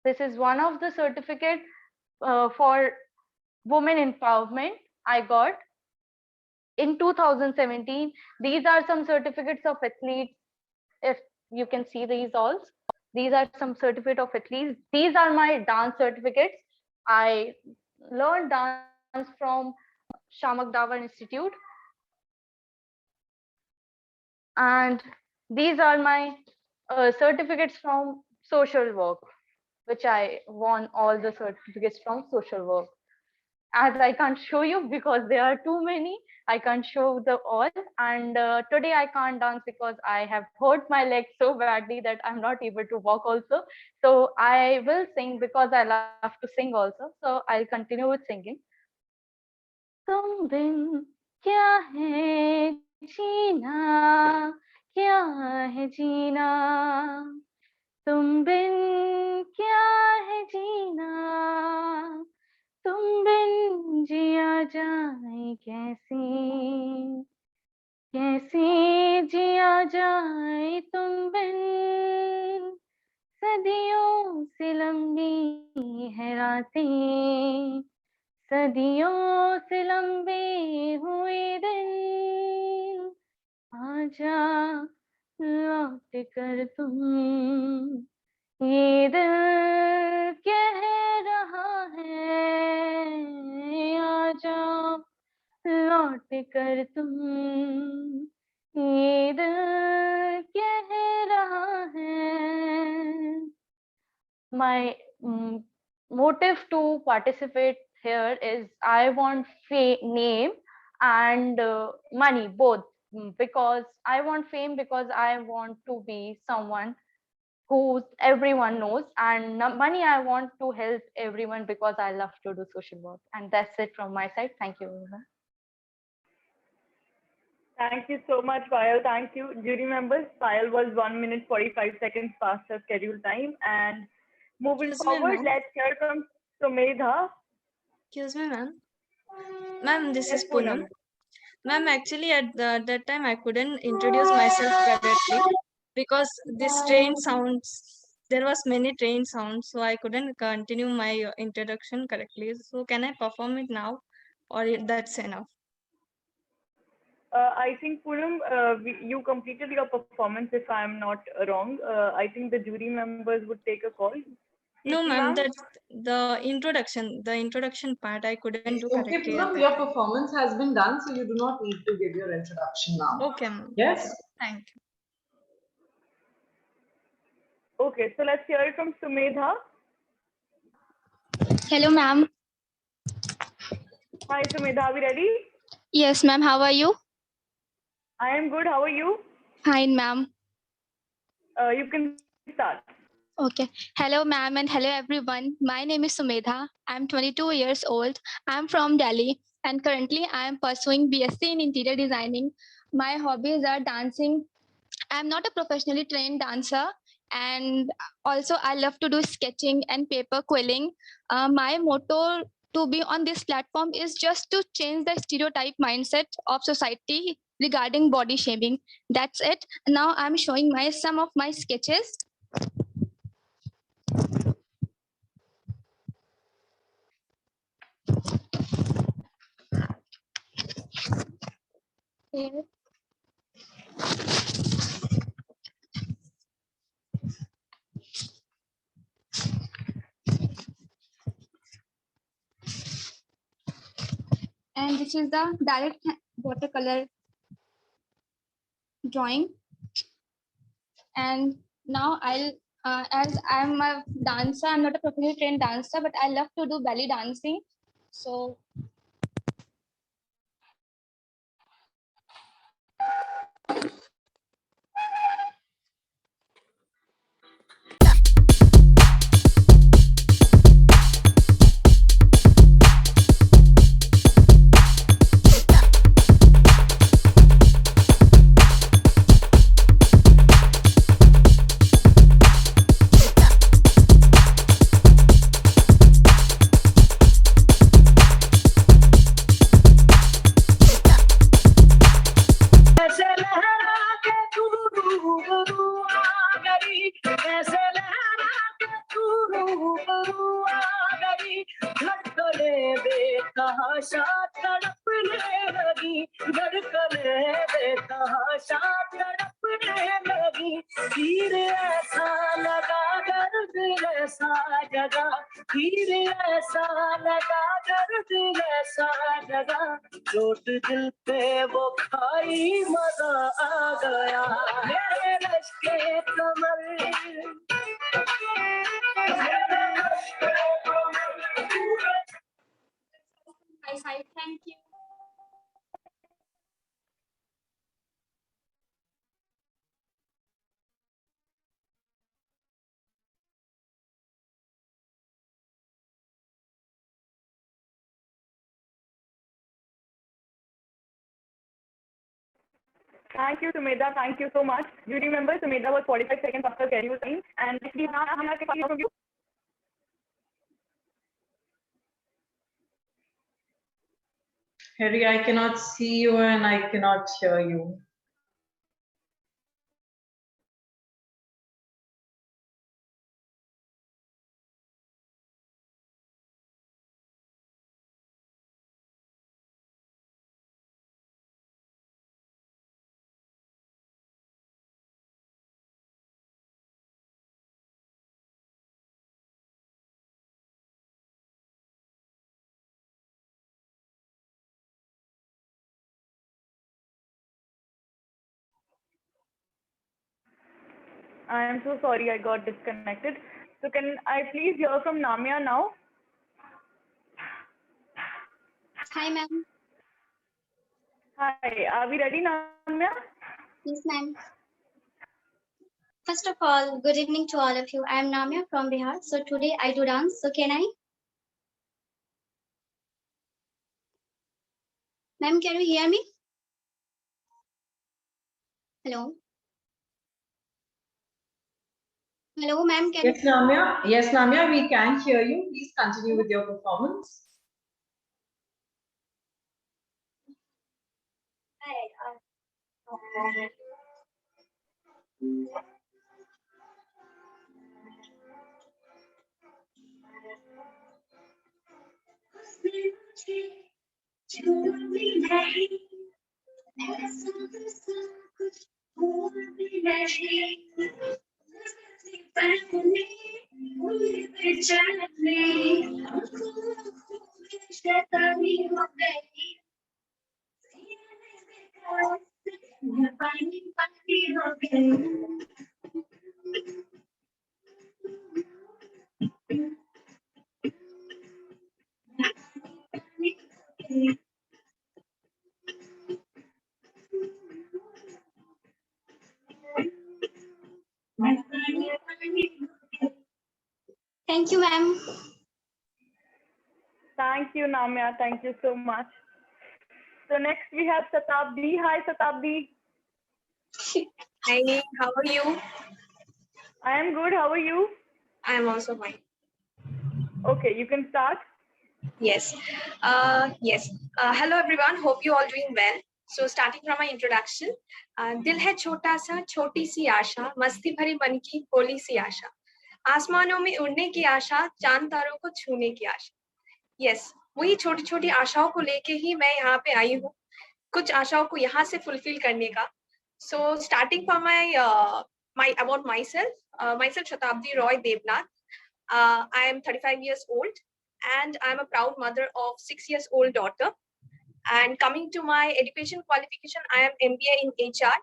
This is one of the certificate for women empowerment I got in 2017. These are some certificates of athletes. If you can see these also. These are some certificate of athletes. These are my dance certificates. I learned dance from Shamak Davar Institute. And these are my certificates from social work, which I won all the certificates from social work. As I can't show you because there are too many, I can't show the all. And today I can't dance because I have hurt my leg so badly that I'm not able to walk also. So I will sing because I love to sing also. So I'll continue with singing. तुम बिन क्या है जीना, क्या है जीना, तुम बिन क्या है जीना, तुम बिन जिया जाए कैसे, कैसे जिया जाए तुम बिन, सदियों से लंबी है रातें, सदियों से लंबे हुए दिन, आजा लौट कर तुम, ये दिल कह रहा है, आजा लौट कर तुम, ये दिल कह रहा है. My motive to participate here is I want name and money both, because I want fame because I want to be someone who everyone knows, and money I want to help everyone because I love to do social work. And that's it from my side. Thank you, everyone. Thank you so much, Payal. Thank you. Jury members, Payal was 1 minute 45 seconds past her scheduled time. And moving forward, let's hear from Sumedha. Excuse me, ma'am. Ma'am, this Yes, is Poonam. Ma'am, actually at that time I couldn't introduce myself correctly because this train sounds, there was many train sounds, so I couldn't continue my introduction correctly. So can I perform it now or that's enough? I think Poonam, you completed your performance. If I am not wrong, I think the jury members would take a call. No, Kirti ma'am, ma'am? that's the introduction. The introduction part I couldn't do Okay, correctly. Poonam, your performance has been done, so you do not need to give your introduction now. Okay, ma'am. Yes? Thank you. Okay, so let's hear it from Sumedha. Hello, ma'am. Hi, Sumedha, are we ready? Yes, ma'am. How are you? I am good. How are you? Fine, ma'am. You can start. Okay. Hello, ma'am, and hello, everyone. My name is Sumedha. I'm 22 years old. I'm from Delhi, and currently I am pursuing BSc in interior designing. My hobbies are dancing. I'm not a professionally trained dancer, and also I love to do sketching and paper quilling. My motto to be on this platform is just to change the stereotype mindset of society regarding body shaming. That's it. Now I'm showing some of my sketches. Here. And this is the direct watercolor drawing. And now as I'm a dancer, I'm not a professionally trained dancer, but I love to do belly dancing. So चोट दिल पे वो खाई मजा आ गया मेरे लश्के कमर thank you. Thank you, Sumedha. Thank you so much. Jury member, Sumedha was 45 seconds after schedule time. And please, now I'm going to take from you. Harry, I cannot see you and I cannot hear you. I am so sorry I got disconnected. So can I please hear from Namya now? Hi, ma'am. Hi, are we ready, Namya? Yes, ma'am. First of all, good evening to all of you. I am Namya from Bihar. So today I do dance. So can I? Ma'am, can you hear me? Hello? Hello, ma'am. Yes, Namya. Yes, Namya, we can hear you. Please continue with your performance. Thank you, ma'am. Thank you, Namya. Thank you so much. So next we have Satabdi. Hi, Satabdi. Hi, how are you? I am good. How are you? I am also fine. Okay, you can start. Yes. Yes. Hello, everyone. Hope you all doing well. So starting from my introduction, दिल है छोटा सा, छोटी सी आशा, मस्ती भरी मन की भोली सी आशा, आसमानों में उड़ने की आशा, चांद तारों को छूने की आशा. Yes, वही छोटी छोटी आशाओं को लेके ही मैं यहाँ पे आई हूँ, कुछ आशाओं को यहाँ से फुलफिल करने का. So starting from my about myself, myself Shatabdi Roy Devnath. I am 35 years old and I'm a proud mother of 6 years old daughter. And coming to my education qualification, I am MBA in HR.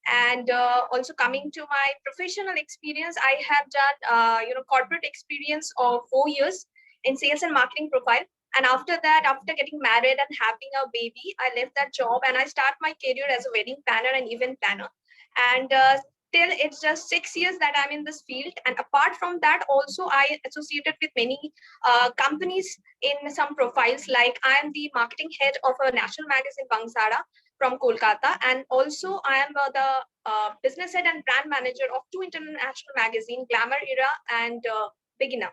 And also coming to my professional experience, I have done corporate experience of 4 years in sales and marketing profile. And after that, after getting married and having a baby, I left that job and I start my career as a wedding planner and event planner. And till it's just 6 years that I'm in this field. And apart from that, also I associated with many companies in some profiles, like I am the marketing head of a national magazine, Bangsara, from Kolkata. And also I am the business head and brand manager of 2 international magazines, Glamour Era and Beginner.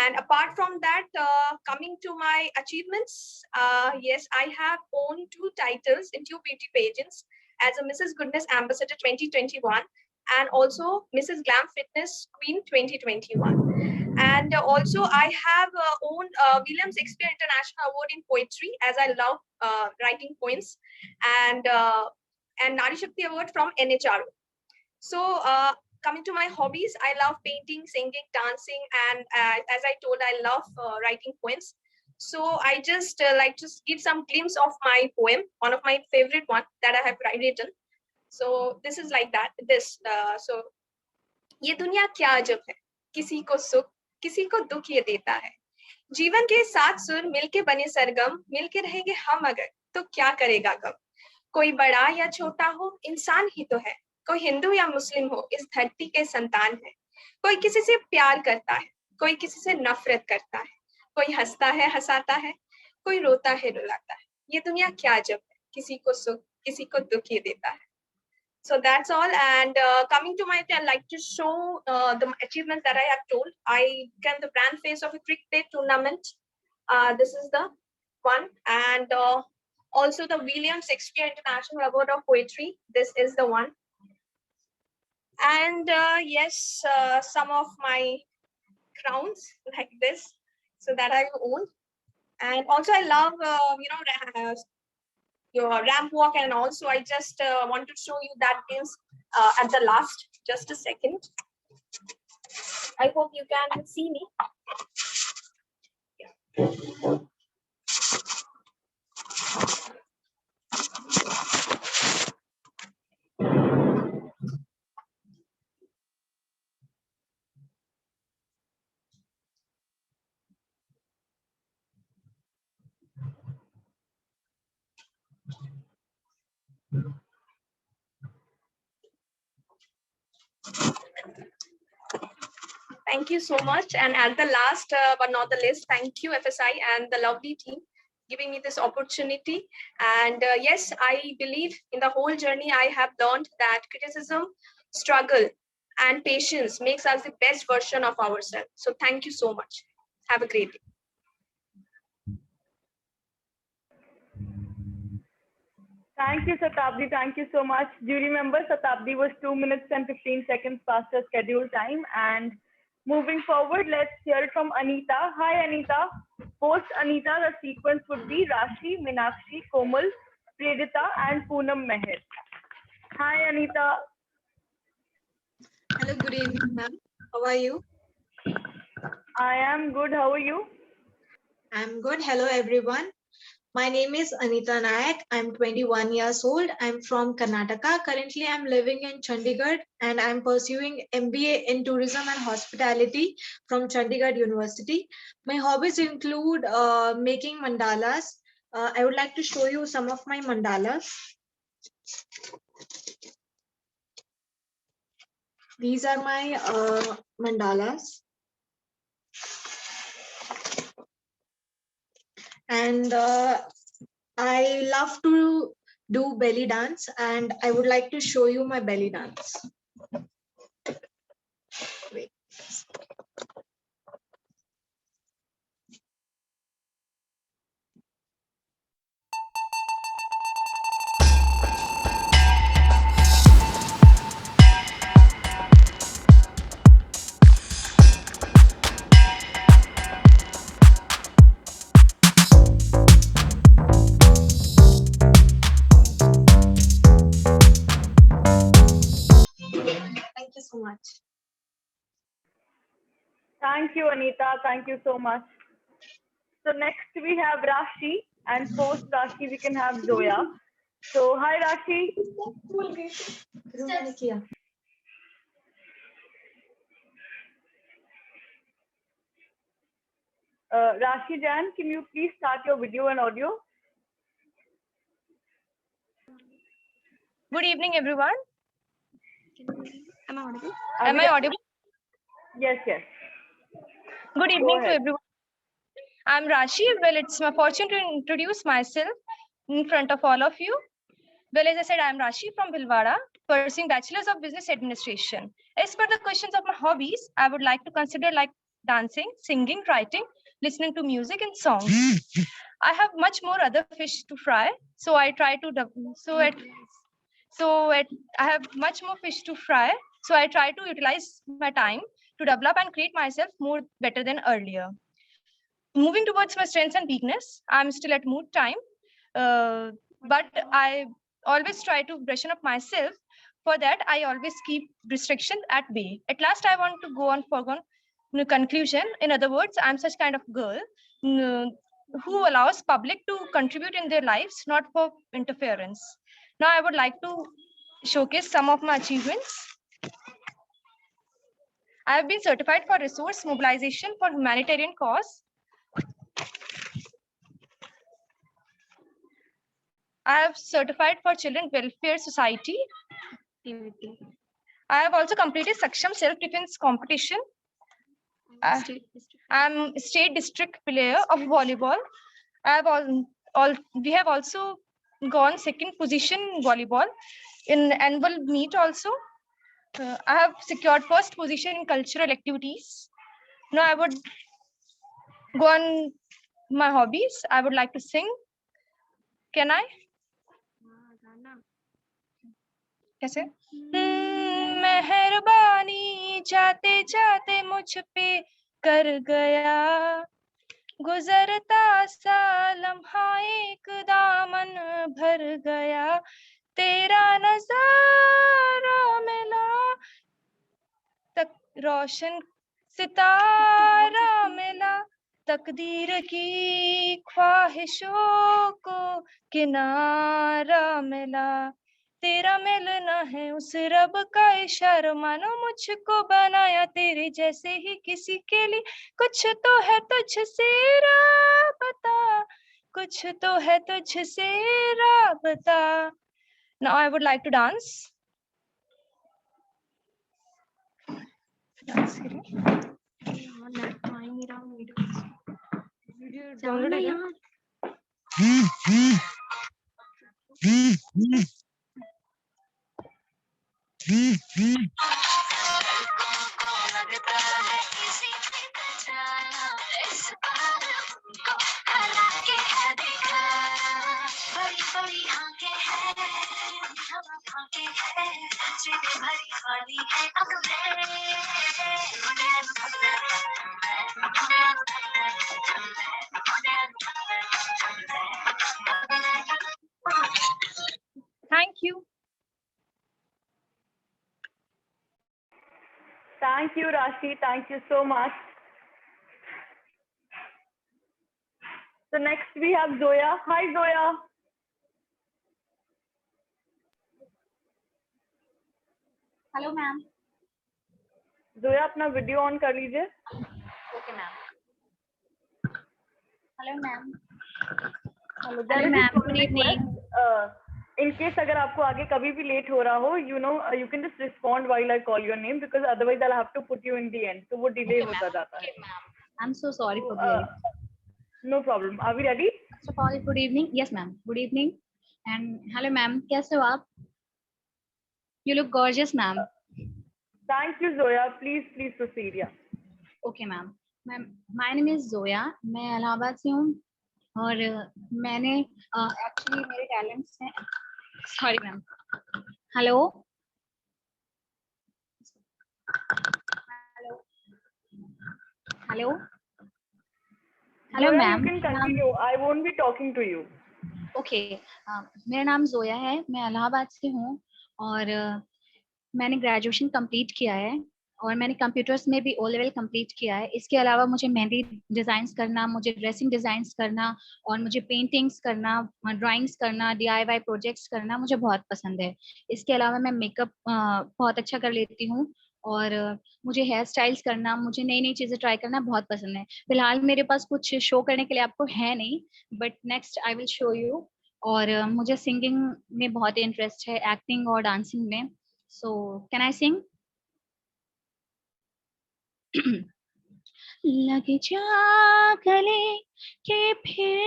And apart from that, coming to my achievements, yes, I have owned 2 titles in 2 beauty pageants as a Mrs. Goodness Ambassador 2021 and also Mrs. Glam Fitness Queen 2021. And also I have owned William Shakespeare International Award in Poetry, as I love writing poems, and Nari Shakti Award from NHRO. So coming to my hobbies, I love painting, singing, dancing, and as I told, I love writing poems. So I just like to give some glimpse of my poem, one of my favorite one that I have written. So this is like that. So ये दुनिया क्या अजब है, किसी को सुख, किसी को दुख ये देता है. जीवन के 7 सुर मिलके बने सरगम, मिलके रहेंगे हम अगर तो क्या करेगा गम. कोई बड़ा या छोटा हो, इंसान ही तो है. कोई हिंदू या मुस्लिम हो, इस धरती के संतान है. कोई किसी से प्यार करता है, कोई किसी से नफरत करता है. कोई हंसता है, हंसाता है, कोई रोता है, रुलाता है. ये दुनिया क्या अजब है, किसी को सुख, किसी को दुख ये देता है. So that's all. And coming to my, I'd like to show the achievements that I have told. I became the brand face of a cricket tournament. This is the one. And also the William Shakespeare International Award of Poetry. This is the one. And yes, some of my crowns like this, so that I own. And also I love, your ramp walk, and also I just want to show you that is at the last. Just a second. I hope you can see me. Yeah. Thank you so much. And at the last, but not the least, thank you, FSI and the lovely team, giving me this opportunity. And yes, I believe in the whole journey, I have learned that criticism, struggle, and patience makes us the best version of ourselves. So thank you so much. Have a great day. Thank you, Satabdi. Thank you so much. Jury member, Satabdi was 2 minutes and 15 seconds past her scheduled time. And moving forward, let's hear it from Anita. Hi, Anita. Post Anita, the sequence would be Rashi, Meenakshi, Komal, Predita, and Poonam Meher. Hi, Anita. Hello, good evening, ma'am. How are you? I am good. How are you? I'm good. Hello, everyone. My name is Anita Nayak. I'm 21 years old. I'm from Karnataka. Currently, I'm living in Chandigarh and I'm pursuing MBA in Tourism and Hospitality from Chandigarh University. My hobbies include making mandalas. I would like to show you some of my mandalas. These are my mandalas. And I love to do belly dance, and I would like to show you my belly dance. Wait. Thank you so much. Thank you, Anita. Thank you so much. So next we have Rashi, and post Rashi we can have Zoya. So hi, Rashi. Rashi Jan, can you please start your video and audio? Good evening, everyone. Am I audible? Am I audible? Yes, yes. Good evening to everyone. I'm Rashi. Well, it's my fortune to introduce myself in front of all of you. Well, as I said, I'm Rashi from Bhilwara, pursuing Bachelor's of Business Administration. As per the questions of my hobbies, I would like to consider like dancing, singing, writing, listening to music and songs. I have much more other fish to fry, so I try to I have much more fish to fry, so I try to utilize my time to develop and create myself more better than earlier. Moving towards my strengths and weakness, I'm still at mood time, but I always try to brush up myself. For that, I always keep restrictions at bay. At last, I want to go on foregone conclusion. In other words, I'm such kind of girl who allows public to contribute in their lives, not for interference. Now, I would like to showcase some of my achievements. I have been certified for resource mobilization for humanitarian cause. I have certified for Children Welfare Society. I have also completed Saksham Self-Defense Competition. I'm state district player of volleyball. We have also gone second position in volleyball in annual meet also. I have secured first position in cultural activities. Now I would go on my hobbies. I would like to sing. Can I? कैसे? मेहरबानी जाते जाते मुझ पे कर गया, गुजरता सा लम्हा एक दामन भर गया, तेरा नजारा मिला तक रोशन सितारा मिला, तकदीर की ख्वाहिशों को किनारा मिला, तेरा मिलना है उस रब का इशारा, मानो मुझको बनाया तेरे जैसे ही किसी के लिए, कुछ तो है तुझसे राबता, कुछ तो है तुझसे राबता. Now I would like to dance. Dance Thank you, Rashi. Thank you so much. So next we have Zoya. Hi, Zoya. Hello ma'am. Zoya अपना वीडियो ऑन कर लीजिए. Okay ma'am. Hello ma'am. Hello ma'am, good evening. In case अगर आपको आगे कभी भी late हो रहा हो, you can just respond while I call your name, because otherwise I have to put you in the end, तो वो डिले होता जाता है. I am so sorry for late. No problem. Are we ready? First of all good evening. Yes ma'am, good evening. And hello ma'am, कैसे हो आप? You look gorgeous ma'am. Thank you, Zoya. Please proceed. Yeah. Okay, ma'am. Ma'am, my name is Zoya. मैं इलाहाबाद से हूँ और मैंने actually मेरे talents हैं. Sorry ma'am. Hello. Hello. Hello ma'am. You can continue. I won't be talking to you. Okay. मेरा नाम जोया है. मैं इलाहाबाद से हूँ और मैंने ग्रेजुएशन कंप्लीट किया है और मैंने कंप्यूटर्स में भी ओ लेवल कंप्लीट किया है. इसके अलावा मुझे मेहंदी डिज़ाइंस करना, मुझे ड्रेसिंग डिज़ाइंस करना और मुझे पेंटिंग्स करना, ड्राइंग्स करना, DIY प्रोजेक्ट्स करना मुझे बहुत पसंद है. इसके अलावा मैं मेकअप बहुत अच्छा कर लेती हूँ और मुझे हेयर स्टाइल्स करना, मुझे नई नई चीज़ें ट्राई करना बहुत पसंद है. फिलहाल मेरे पास कुछ शो करने के लिए आपको है नहीं, but next I will show you. और मुझे सिंगिंग में बहुत इंटरेस्ट है, एक्टिंग और डांसिंग में. So, can I sing? लग जा गले के फिर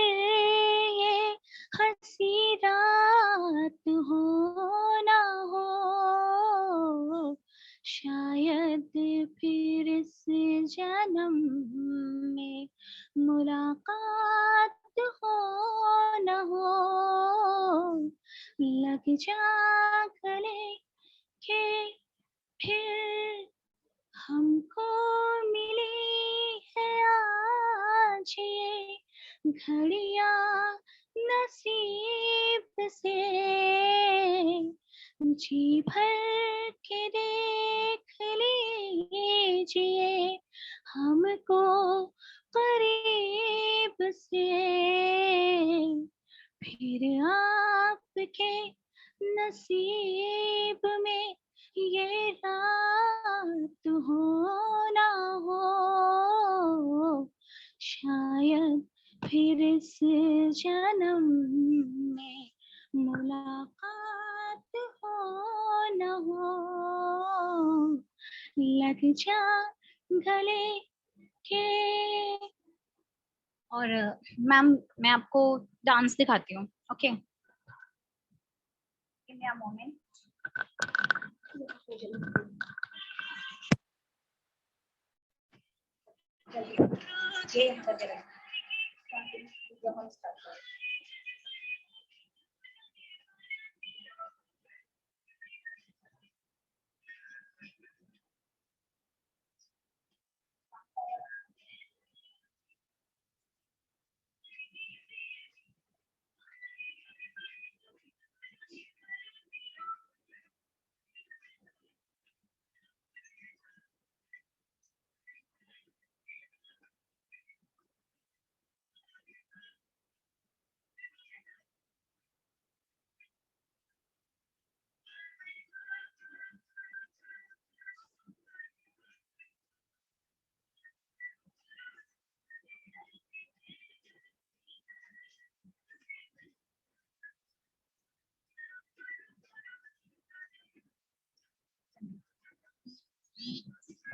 ये हंसी रात हो ना हो, शायद फिर इस जन्म में मुलाकात हो ना हो. लग जा गले के फिर हमको मिली है आज ये घड़ियां नसीब से. जी भर के देख लीजिए हमको करीब से, फिर आपके नसीब में ये रात हो ना हो, शायद फिर इस जन्म में मुलाकात हो ना हो. लग जा गले के. और मैम मैं आपको डांस दिखाती हूँ. Okay, give me a moment.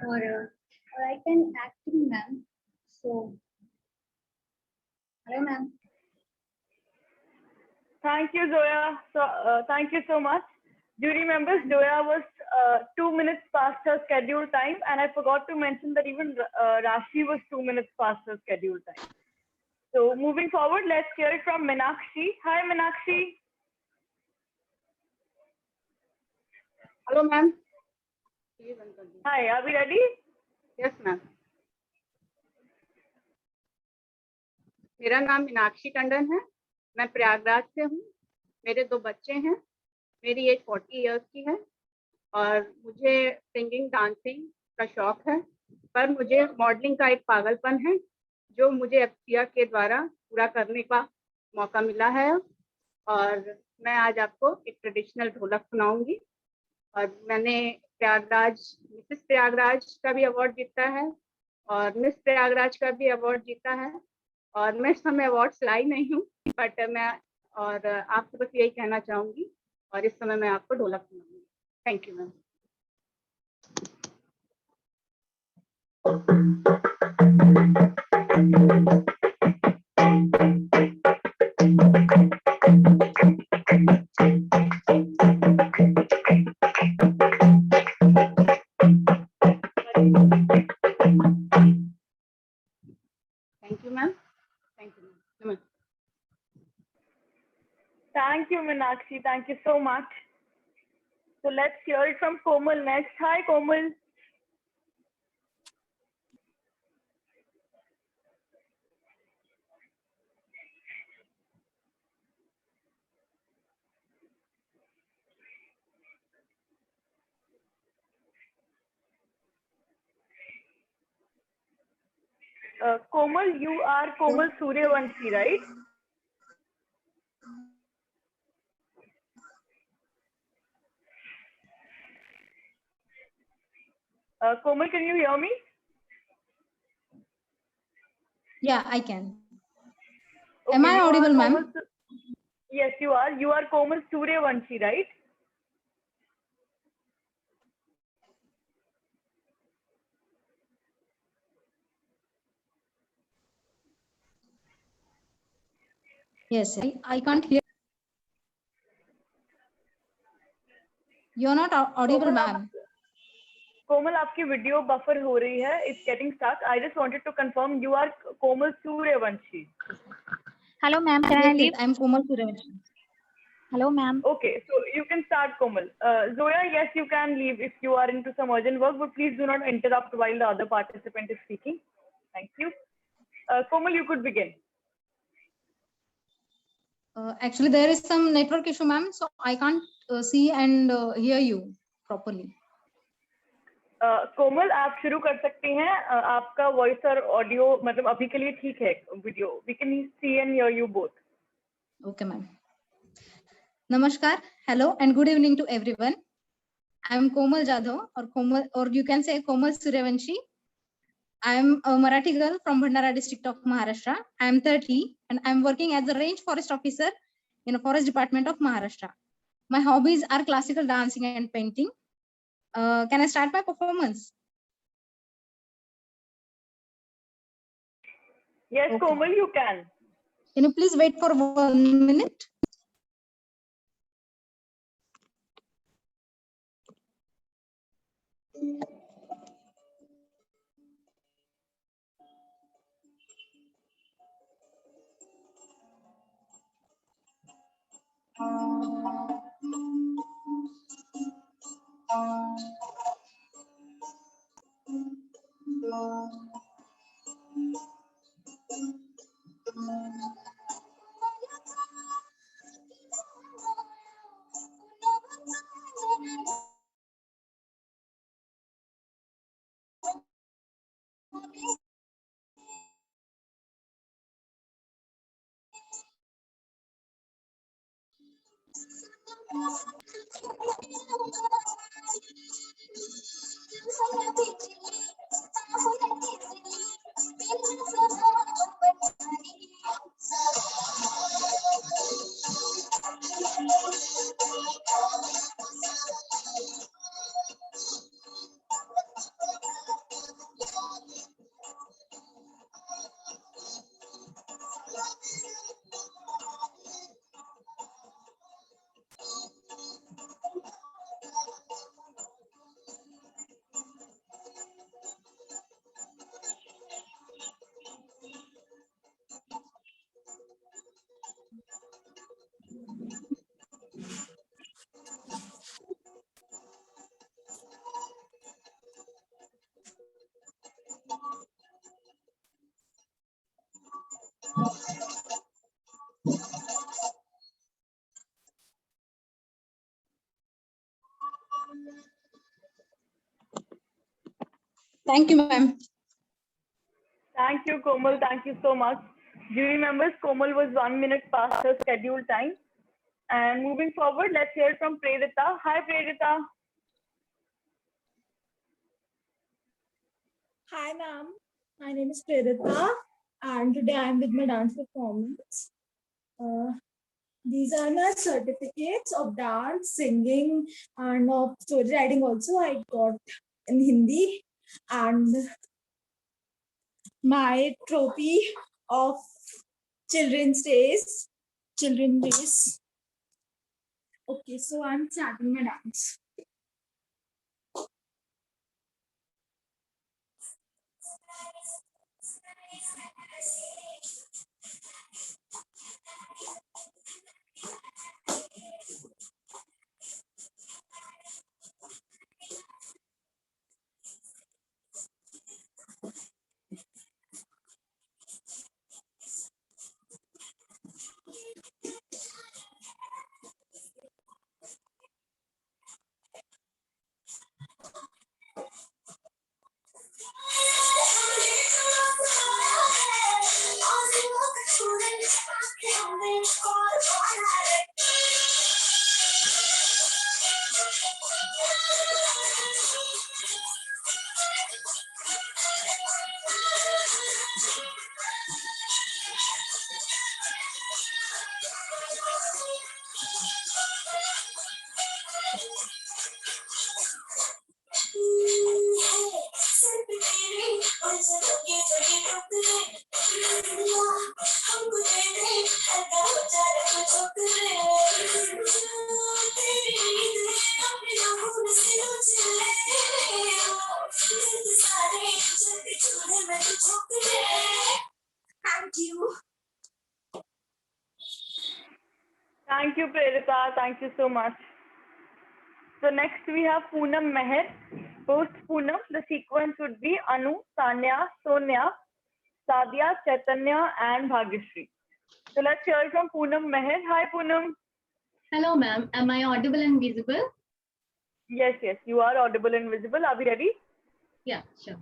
or I can acting, ma'am. So, hello, ma'am. Thank you, Zoya. Thank you so much. Jury members, Zoya was 2 minutes past her scheduled time, and I forgot to mention that even Rashi was 2 minutes past her scheduled time. So moving forward, let's hear it from Meenakshi. Hi, Meenakshi. Hello, ma'am. Hi, are we ready? Yes, ma'am. मेरा नाम मीनाक्षी टंडन है। मैं प्रयागराज से हूँ। मेरे 2 बच्चे हैं। मेरी एज 40 इयर्स की है और मुझे सिंगिंग, डांसिंग का शौक है, पर मुझे मॉडलिंग का एक पागलपन है जो मुझे एफसीआर के द्वारा पूरा करने का मौका मिला है। और मैं आज आपको एक ट्रेडिशनल ढोलक सुनाऊंगी। और मैंने प्रयागराज, मिसेस प्रयागराज का भी अवार्ड जीता है और मिस प्रयागराज का भी अवार्ड जीता है। और मैं इस समय अवार्ड्स लाई नहीं हूँ, बट मैं और आपसे बस यही कहना चाहूँगी। और इस समय मैं आपको ढोलक सुनाऊंगी। Thank you ma'am. Thank you, ma'am. Thank you, ma'am. Thank you, Meenakshi. Thank you so much. So let's hear it from Komal next. Hi, Komal. Komal, you are Komal Suryavanshi, right? Komal, can you hear me? Yeah, I can. Okay, Am I audible, ma'am? Yes, you are. You are Komal Suryavanshi, right? Yes, I can't hear. You're not audible, ma'am. Komal, आपकी video buffer हो रही है. It's getting stuck. I just wanted to confirm you are Komal Suryavanshi. Hello, ma'am. Can I leave? I'm Komal Suryavanshi. Hello, ma'am. Okay, so you can start, Komal. Zoya, yes, you can leave if you are into some urgent work, but please do not interrupt while the other participant is speaking. Thank you. Komal, you could begin. Actually, there is some network issue, ma'am, so I can't see and hear you properly. कोमल, आप शुरू कर सकती हैं. आपका voice और audio मतलब अभी के लिए ठीक है. Video we can see and hear you both. Okay, ma'am. Namaskar, hello and good evening to everyone. I am Komal Jadhav or you can say Komal Suryavanshi. I am a Marathi girl from Bhandara district of Maharashtra. I am 30 and I am working as a range forest officer in a forest department of Maharashtra. My hobbies are classical dancing and painting. Can I start my performance? Yes, okay. Komal, you can. Can you please wait for 1 minute? Thank you, ma'am. Thank you, Komal. Thank you so much. Jury members, Komal was 1 minute past her scheduled time. And moving forward, let's hear from Prerita. Hi, Prerita. Hi, ma'am. My name is Prerita, and today I am with my dance performance. These are my certificates of dance, singing, and of story writing. Also, I got in Hindi, and my trophy of children's days. Okay, so I'm starting my dance. Thank you. Thank you, Prerita. Thank you so much. So next we have Poonam Meher. Post Poonam, the sequence would be Anu, Tanya, Sonia, Sadia, Chaitanya, and Bhagyashree. So let's hear from Poonam Meher. Hi, Poonam. Hello, ma'am. Am I audible and visible? Yes, you are audible and visible. Are we ready? Yeah, sure.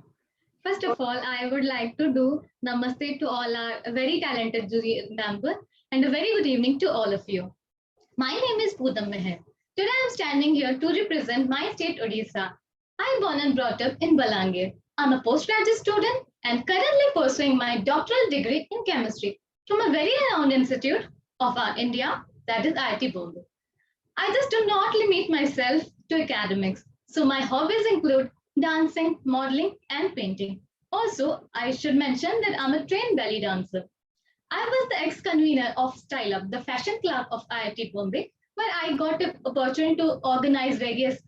First of all, I would like to do namaste to all our very talented jury members and a very good evening to all of you. My name is Poonam Meher. Today I am standing here to represent my state Odisha. I am born and brought up in Balangir. I am a postgraduate student and currently pursuing my doctoral degree in chemistry from a very renowned institute of India, that is IIT Bombay. I just do not limit myself to academics. So my hobbies include dancing, modeling, and painting. Also, I should mention that I'm a trained belly dancer. I was the ex-convener of Style Up, the fashion club of IIT Bombay, where I got the opportunity to organize various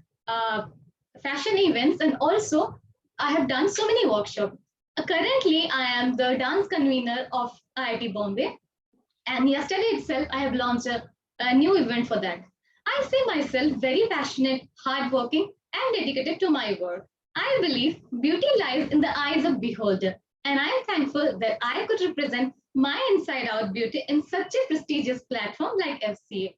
fashion events, and also I have done so many workshops. Currently, I am the dance convener of IIT Bombay, and yesterday itself, I have launched a new event for that. I see myself very passionate, hardworking, and dedicated to my work. I believe beauty lies in the eyes of beholder, and I am thankful that I could represent my inside out beauty in such a prestigious platform like FCA.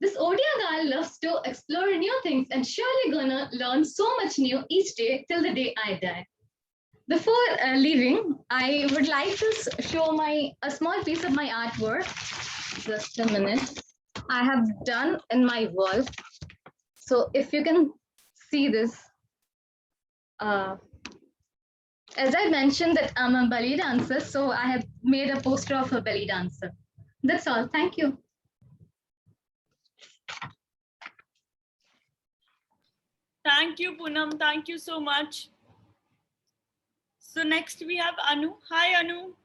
This Odia girl loves to explore new things and surely gonna learn so much new each day till the day I die. Before leaving, I would like to show a small piece of my artwork. Just a minute. I have done in my wall. So if you can see this, as I mentioned that I'm a belly dancer, so I have made a poster of a belly dancer. That's all. Thank you. Thank you, Poonam. Thank you so much. So next we have Anu. Hi, Anu.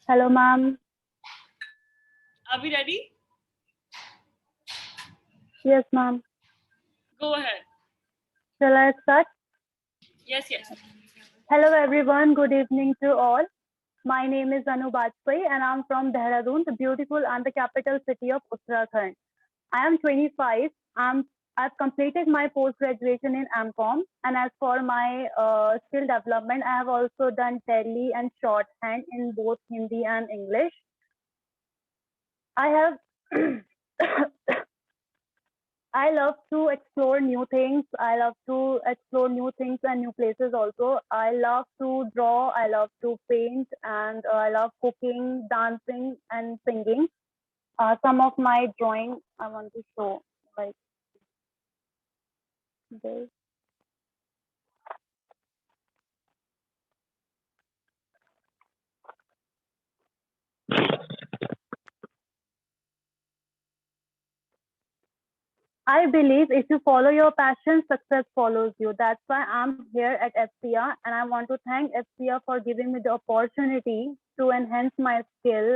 Hello, ma'am. Are we ready? Yes, ma'am. Go ahead. Shall I start? Yes. Hello, everyone. Good evening to all. My name is Anu Bajpai, and I'm from Dehradun, the beautiful and the capital city of Uttarakhand. I am 25. I've completed my post-graduation in MCOM, and as for my skill development, I have also done Tele and shorthand in both Hindi and English. I I love to explore new things. I love to explore new things and new places also. I love to draw. I love to paint, and I love cooking, dancing, and singing. Some of my drawing I want to show, like this. I believe if you follow your passion, success follows you. That's why I'm here at FCR, and I want to thank FCR for giving me the opportunity to enhance my skill.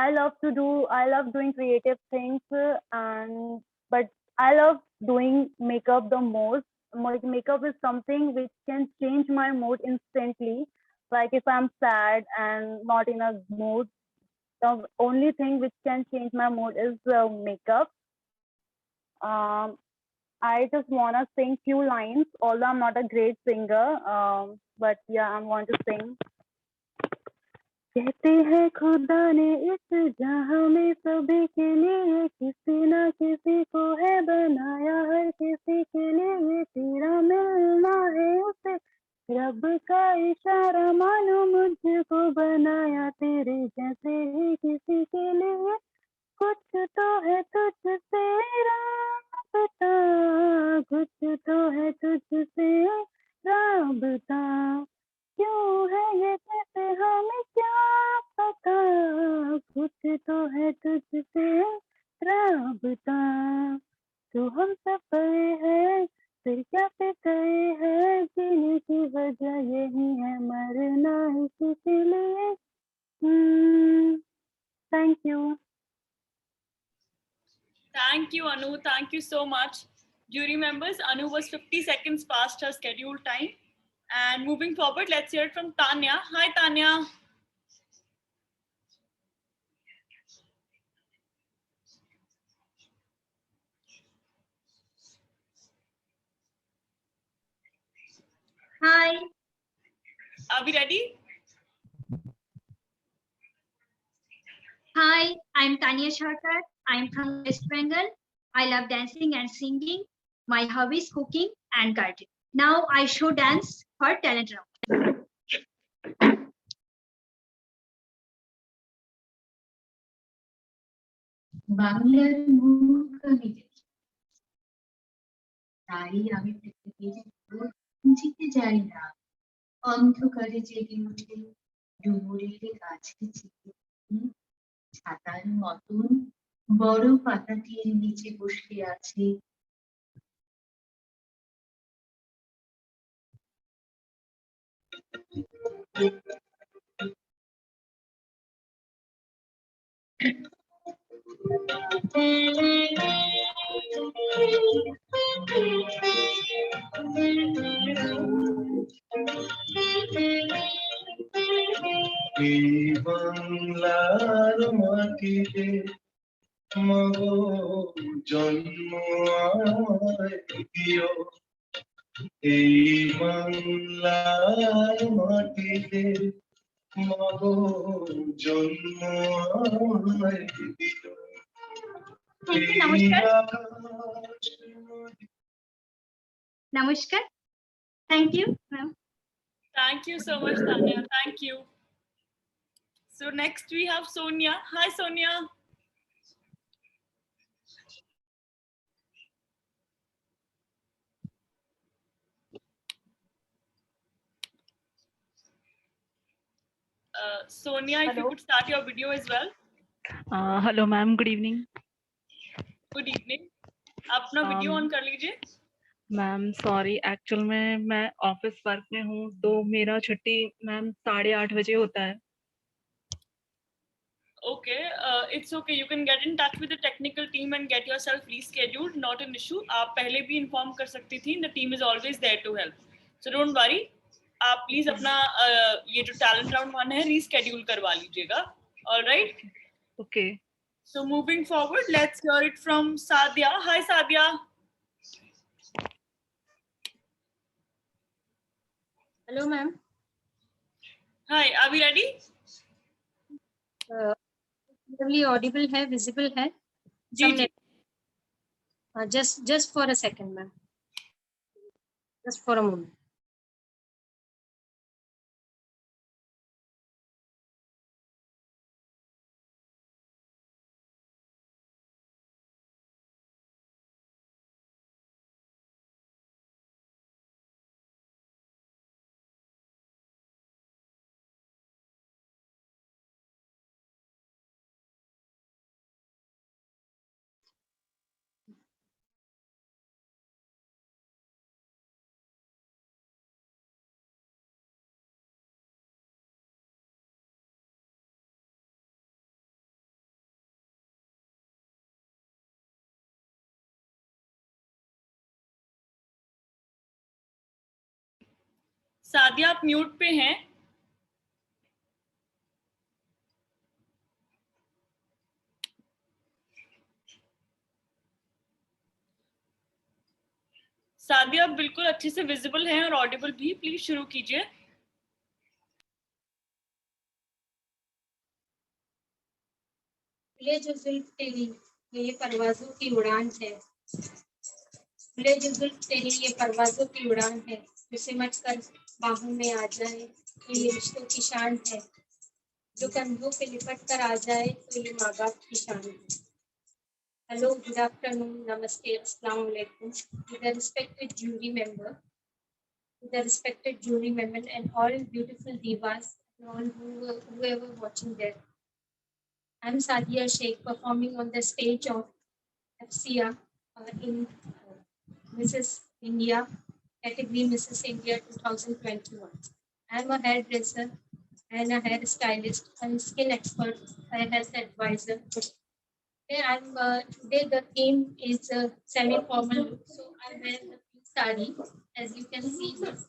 I love doing creative things, but I love doing makeup the most. Makeup is something which can change my mood instantly. Like if I'm sad and not in a mood, the only thing which can change my mood is makeup. I just want to sing few lines, although I'm not a great singer. But yeah, I want to sing. कहते हैं खुदा ने इस जहां में सभी के लिए किसी ना किसी को है बनाया, हर किसी के लिए तेरा मिलना है उसे रब का इशारा मानो मुझको बनाया, तेरे जैसे ही किसी के लिए कुछ तो है तुझसे राबता, कुछ तो है तुझसे राबता, क्यों है ये कैसे हमें क्या पता, कुछ तो है तुझसे राबता, तो हम सफर है फिर क्या फिक्र है, जीने की वजह यही है मरना इसी के लिए। Thank you. Thank you, Anu. Thank you so much. Jury members, Anu was 50 seconds past her scheduled time. And moving forward, let's hear it from Tanya. Hi, Tanya. Hi. Are we ready? Hi, I'm Tanya Sharkar. I'm from West Bengal. I love dancing and singing. My hobby is cooking and gardening. Now I show dance for talent round. বাংলার মুখ আমি দেখি, তাই আমি পৃথিবীর খুঁজিতে যাই না, অন্ধকারে জেগে উঠে ডুমুরের কাছে ছাতার মতন বড় পাতাটির নিচে বসে আছে এই বাংলার মাটিতে মগো জন্ম আমায় দিও, এই বাংলার মাটিতে মগো জন্ম আমায় দিও। Namaskar. Thank you, ma'am. Thank you so much, Tanya. Thank you. So next we have Sonia. Hi, Sonia. Sonia, if you could start your video as well. Hello, ma'am. Good evening. Good evening. अपना video on कर लीजिए। Ma'am sorry, actual में मैं office work में हूँ, तो मेरा छुट्टी मैम 8:30 बजे होता है। Okay, it's okay. You can get in touch with the technical team and get yourself rescheduled. Not an issue. आप पहले भी inform कर सकती थी. The team is always there to help. So don't worry. आप please अपना ये जो talent round 1 है reschedule करवा लीजिएगा. All right? Okay. So moving forward, let's hear it from Sadia. Hi, Sadia. Hello, ma'am. Hi, are we ready? clearly audible है, visible है? Just for a second, ma'am. Just for a moment. Sadia आप mute पे हैं। सादिया आप बिल्कुल अच्छे से visible हैं और ऑडिबल भी, प्लीज शुरू कीजिए। खुले जो जुल्फ तेरी ये परवाज़ों की उड़ान है, खुले जो जुल्फ तेरी ये परवाज़ों की उड़ान है, जो सिमट कर बाहों में आ जाए तो ये रिश्तों की शान है, जो कंधों पे लिपट कर आ जाए तो ये माँ बाप की शान है। Hello, good afternoon, namaste, assalamu alaikum to the respected jury member, and all beautiful divas and all whoever watching there. I'm Sadia Sheikh performing on the stage of FCA in Mrs. India, category Mrs. India 2021. I'm a hairdresser and a hairstylist and skin expert, a health advisor. Today the theme is semi-formal look, so I wear the pink sari, as you can see this.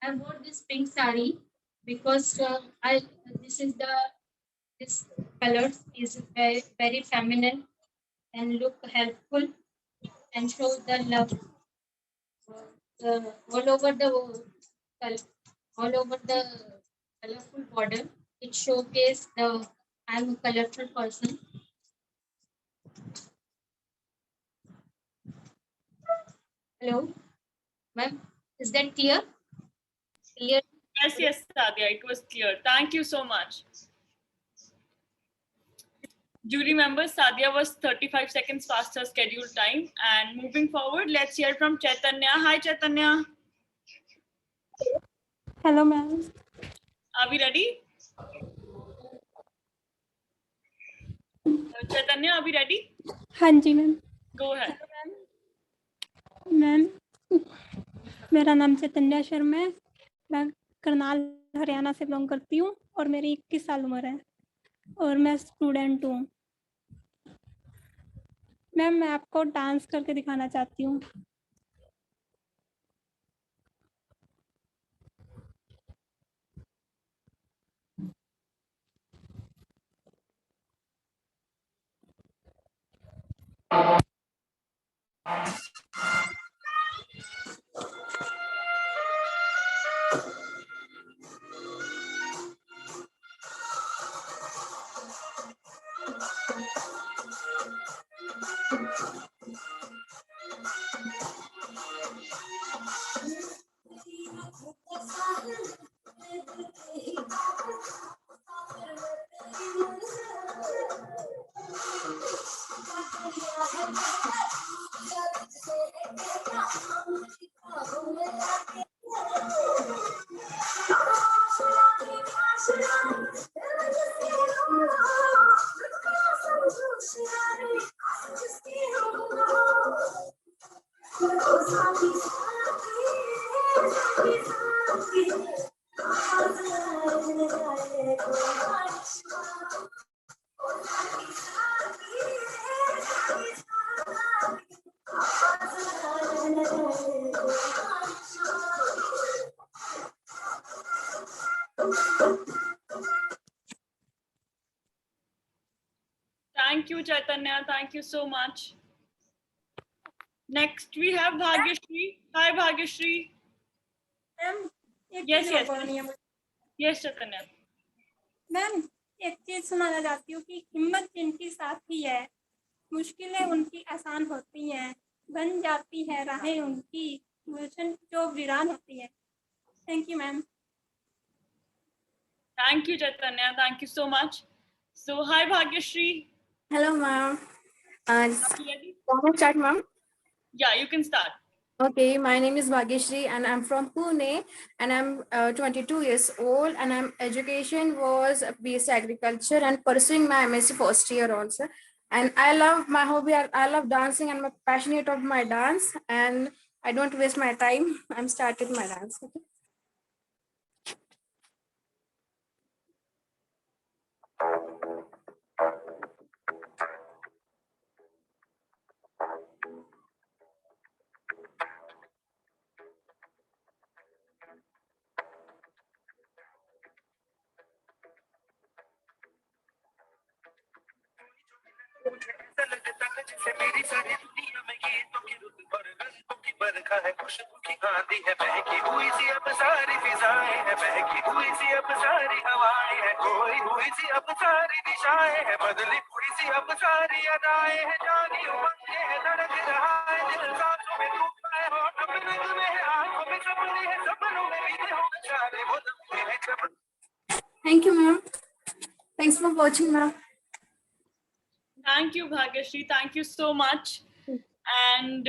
I wore this pink sari because this color is very, very feminine and look helpful and show the love all over the colorful border. It showcases I'm a colorful person. Hello, ma'am, is that clear? Clear? Yes, Sadia, it was clear. Thank you so much. Jury members, Sadia was 35 seconds past her scheduled time. And moving forward, let's hear from Chaitanya. Hi, Chaitanya. Hello, ma'am. Are we ready? Chaitanya, are we ready? हाँ जी ma'am. Go ahead. Ma'am, मेरा नाम चैतन्या शर्मा है, मैं करनाल हरियाणा से belong करती हूँ और मेरी 21 साल उम्र है और मैं स्टूडेंट हूँ। मैम, मैं आपको डांस करके दिखाना चाहती हूँ। Thank you, Chaitanya. Thank you so much. Next we have Bhagyashree. Hi Bhagyashree. Ma'am एक Yes, चीज yes. बोलनी है मुझे। Yes, Chaitanya. मैम एक चीज सुनाना चाहती हूँ कि हिम्मत जिनकी साथी है, मुश्किलें उनकी आसान होती हैं, बन जाती है राहें उनकी, गुलशन जो वीरान होती है। Thank you ma'am. Thank you, Chaitanya. Thank you so much. So, hi Bhagyashree. Hello, ma'am. Are you ready? Can I start, ma'am? Yeah, you can start. Okay, my name is Bhagyashree and I'm from Pune and I'm 22 years old and education was BSc Agriculture and pursuing my MSc first year also. And I love my hobby, I love dancing and I'm passionate of my dance and I don't waste my time. I'm started my dance. Okay. मेरी सारी दुनिया में गीतों की रुत और रंगों की बरखा है, खुशबू की आंधी है, बहकी हुई सी अब सारी फिजाएं हैं, बहकी हुई सी अब सारी हवाएं हैं, खोई हुई सी अब सारी दिशाएं हैं, बदली हुई सी अब सारी अदाएं हैं, जागी उमंगे है, धड़क रहा है दिल, सांसों में तूफान है, होठों में रंग में है, आंखों में सपने हैं, सपनों में बीते होंगे सारे वो लम्हे हैं जब। Thank you, ma'am. Thanks for watching, ma'am. Thank you, Bhagyashree. Thank you so much. And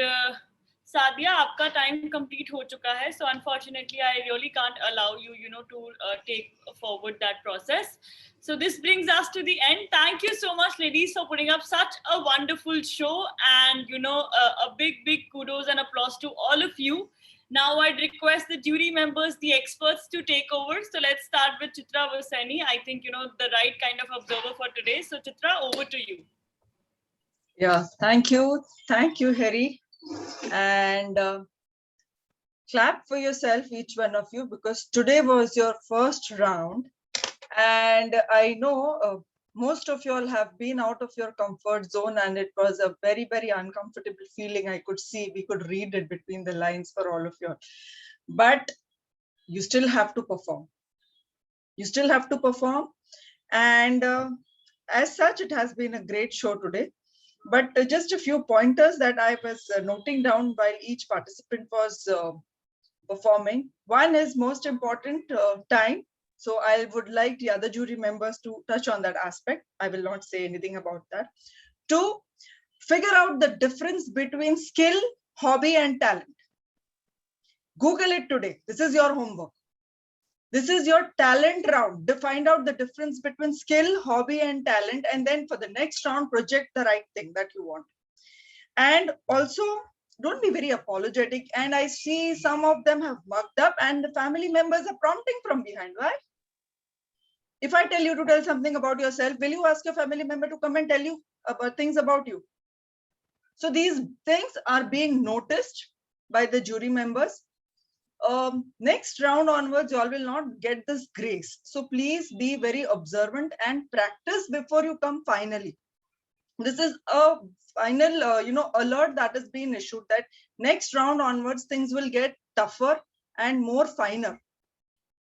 Sadia, आपका time complete हो चुका है. So unfortunately, I really can't allow you, to take forward that process. So this brings us to the end. Thank you so much, ladies, for putting up such a wonderful show. And, a big, big kudos and applause to all of you. Now I'd request the jury members, the experts to take over. So let's start with Chitra Vasani. I think, the right kind of observer for today. So Chitra, over to you. Yeah, thank you, Harry, and clap for yourself, each one of you, because today was your first round, and I know most of you all have been out of your comfort zone, and it was a very, very uncomfortable feeling. I could see, we could read it between the lines for all of you, but you still have to perform. You still have to perform, and as such, it has been a great show today. But just a few pointers that I was noting down while each participant was performing. One is most important, time. So I would like the other jury members to touch on that aspect. I will not say anything about that. Two, figure out the difference between skill, hobby, and talent. Google it today. This is your homework. This is your talent round. To find out the difference between skill, hobby, and talent. And then for the next round, project the right thing that you want. And also, don't be very apologetic. And I see some of them have mugged up and the family members are prompting from behind, right? If I tell you to tell something about yourself, will you ask your family member to come and tell you about things about you? So these things are being noticed by the jury members. Next round onwards, you all will not get this grace. So please be very observant and practice before you come finally. This is a final, alert that has been issued that next round onwards, things will get tougher and more finer.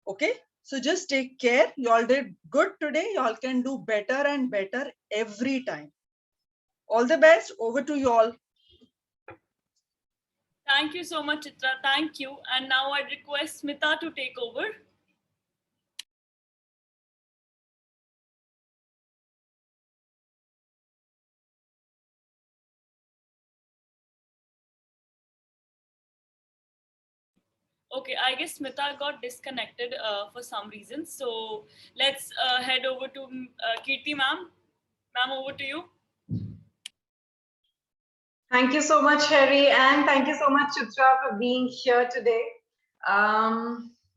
Okay, so just take care. You all did good today. You all can do better and better every time. All the best. Over to you all. Thank you so much, Chitra. Thank you. And now I request Smita to take over. Okay, I guess Smita got disconnected for some reason. So let's head over to Kirti ma'am. Ma'am, over to you. Thank you so much, Harry, and thank you so much, Chitra, for being here today.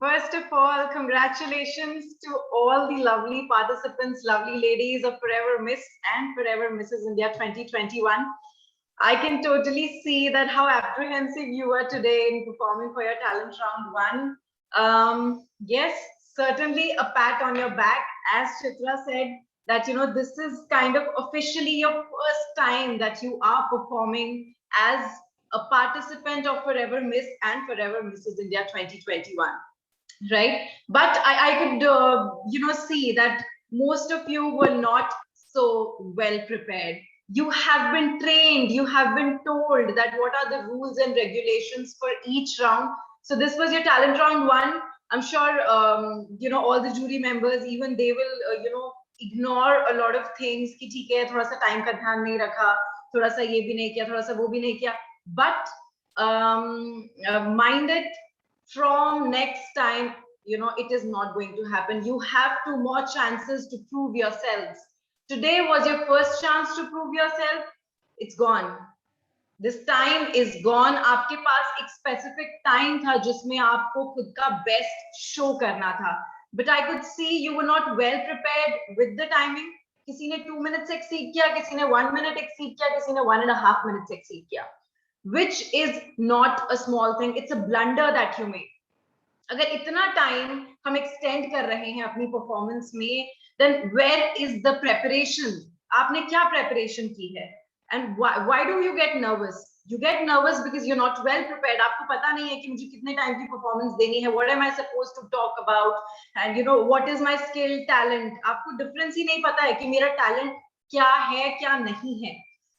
First of all, congratulations to all the lovely participants, lovely ladies of Forever Miss and Forever Mrs. India 2021. I can totally see that how apprehensive you were today in performing for your talent round 1. Yes, certainly a pat on your back, as Chitra said, that this is kind of officially your first time that you are performing as a participant of Forever Miss and Forever Mrs. India 2021, right? But I could, see that most of you were not so well prepared. You have been trained, you have been told that what are the rules and regulations for each round. So this was your talent round 1. I'm sure, all the jury members, even they will, ignore a lot of things कि ठीक है थोड़ा सा time का ध्यान नहीं रखा, थोड़ा सा ये भी नहीं किया, थोड़ा सा वो भी नहीं किया. But mind it, from next time, it is not going to happen. You have 2 more chances to prove yourselves. Today was your first chance to prove yourself. It's gone. This time is gone. आपके पास एक specific time था जिसमें आपको खुद का best show करना था. But I could see you were not well prepared with the timing. किसी ने 2 minutes exceed किया, किसी ने 1 minute exceed किया, किसी ने 1.5 minutes exceed किया. Which is not a small thing. It's a blunder that you made. अगर इतना time हम extend कर रहे हैं अपनी performance में, then where is the preparation? आपने क्या preparation की है? And why do you get nervous? You get nervous because you're not well prepared. आपको पता नहीं है कि मुझे कितने time की performance देनी है. What am I supposed to talk about? And what is my skill, talent? आपको difference ही नहीं पता है कि मेरा talent क्या है, क्या नहीं है.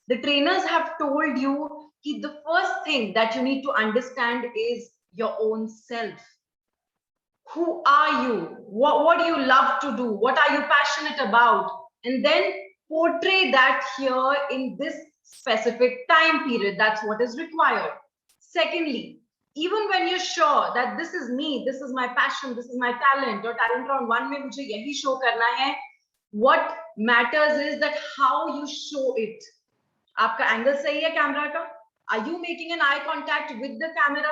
The trainers have told you कि the first thing that you need to understand is your own self. Who are you? What do you love to do? What are you passionate about? And then portray that here in this specific time period. That's what is required. Secondly, even when you're sure that this is me, this is my passion, this is my talent, or talent round 1 में मुझे यही show करना है, what matters is that how you show it. आपका angle सही है camera का? Are you making an eye contact with the camera?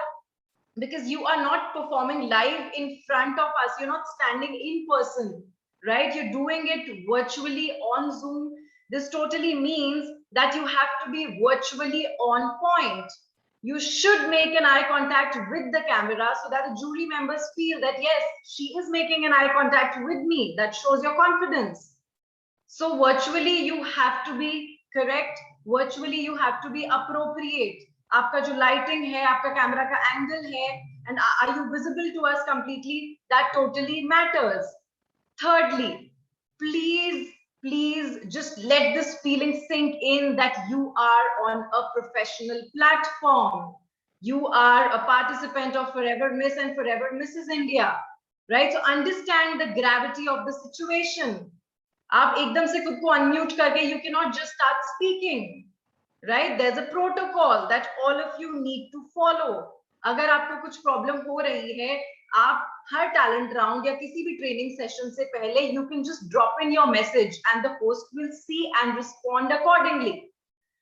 Because you are not performing live in front of us. You're not standing in person, right? You're doing it virtually on Zoom. This totally means that you have to be virtually on point. You should make an eye contact with the camera so that the jury members feel that, yes, she is making an eye contact with me. That shows your confidence. So virtually, you have to be correct. Virtually, you have to be appropriate. आपका जो lighting है, आपका camera का angle है, and are you visible to us completely? That totally matters. Thirdly, please just let this feeling sink in that you are on a professional platform. You are a participant of Forever Miss and Forever Mrs. India, right? So understand the gravity of the situation. आप एकदम से खुद को unmute करके, you cannot just start speaking, right? There's a protocol that all of you need to follow. अगर आपको कुछ problem हो रही है, आप हर talent round या किसी भी training session से पहले, you can just drop in your message and the host will see and respond accordingly.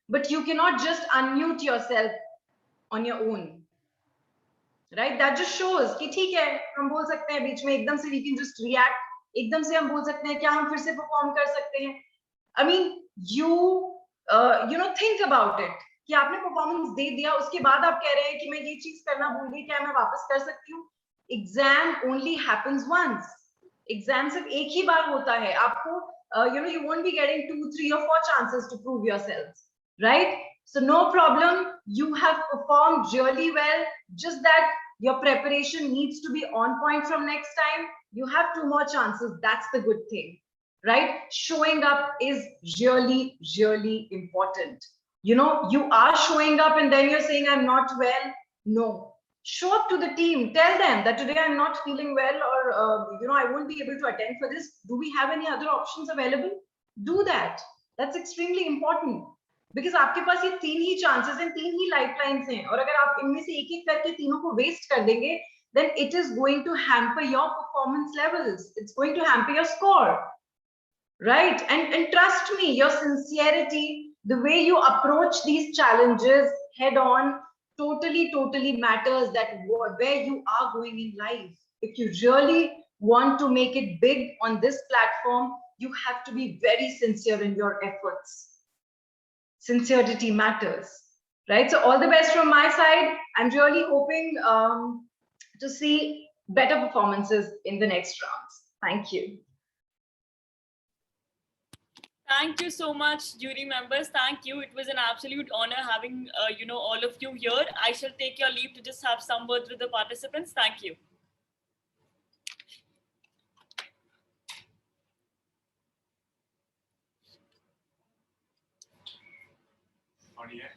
But you cannot just unmute yourself on your own, right? That just shows कि ठीक है, हम बोल सकते हैं बीच में एकदम से we can just react. एकदम से हम बोल सकते हैं क्या हम फिर से perform कर सकते हैं? I mean, you think about it. कि आपने performance दे दिया, उसके बाद आप कह रहे हैं कि मैं ये चीज करना भूल गई, क्या मैं वापस कर सकती हूँ? Exam only happens once. Exam सिर्फ एक ही बार होता है. आपको, you won't be getting 2, 3 or 4 chances to prove yourselves, right? So no problem. You have performed really well. Just that your preparation needs to be on point from next time. You have 2 more chances. That's the good thing, right? Showing up is really, really important. You are showing up and then you're saying, I'm not well. No. Show up to the team. Tell them that today I'm not feeling well or, I won't be able to attend for this. Do we have any other options available? Do that. That's extremely important. Because आपके पास ये 3 ही chances हैं, 3 ही lifelines हैं. और अगर आप इनमें से एक-एक करके तीनों को waste कर देंगे, then it is going to hamper your performance levels. It's going to hamper your score, right? And trust me, your sincerity, the way you approach these challenges head on, totally matters that where you are going in life. If you really want to make it big on this platform, you have to be very sincere in your efforts. Sincerity matters, right? So all the best from my side. I'm really hoping to see better performances in the next rounds. Thank you. Thank you so much, jury members. Thank you. It was an absolute honor having, all of you here. I shall take your leave to just have some words with the participants. Thank you. On here.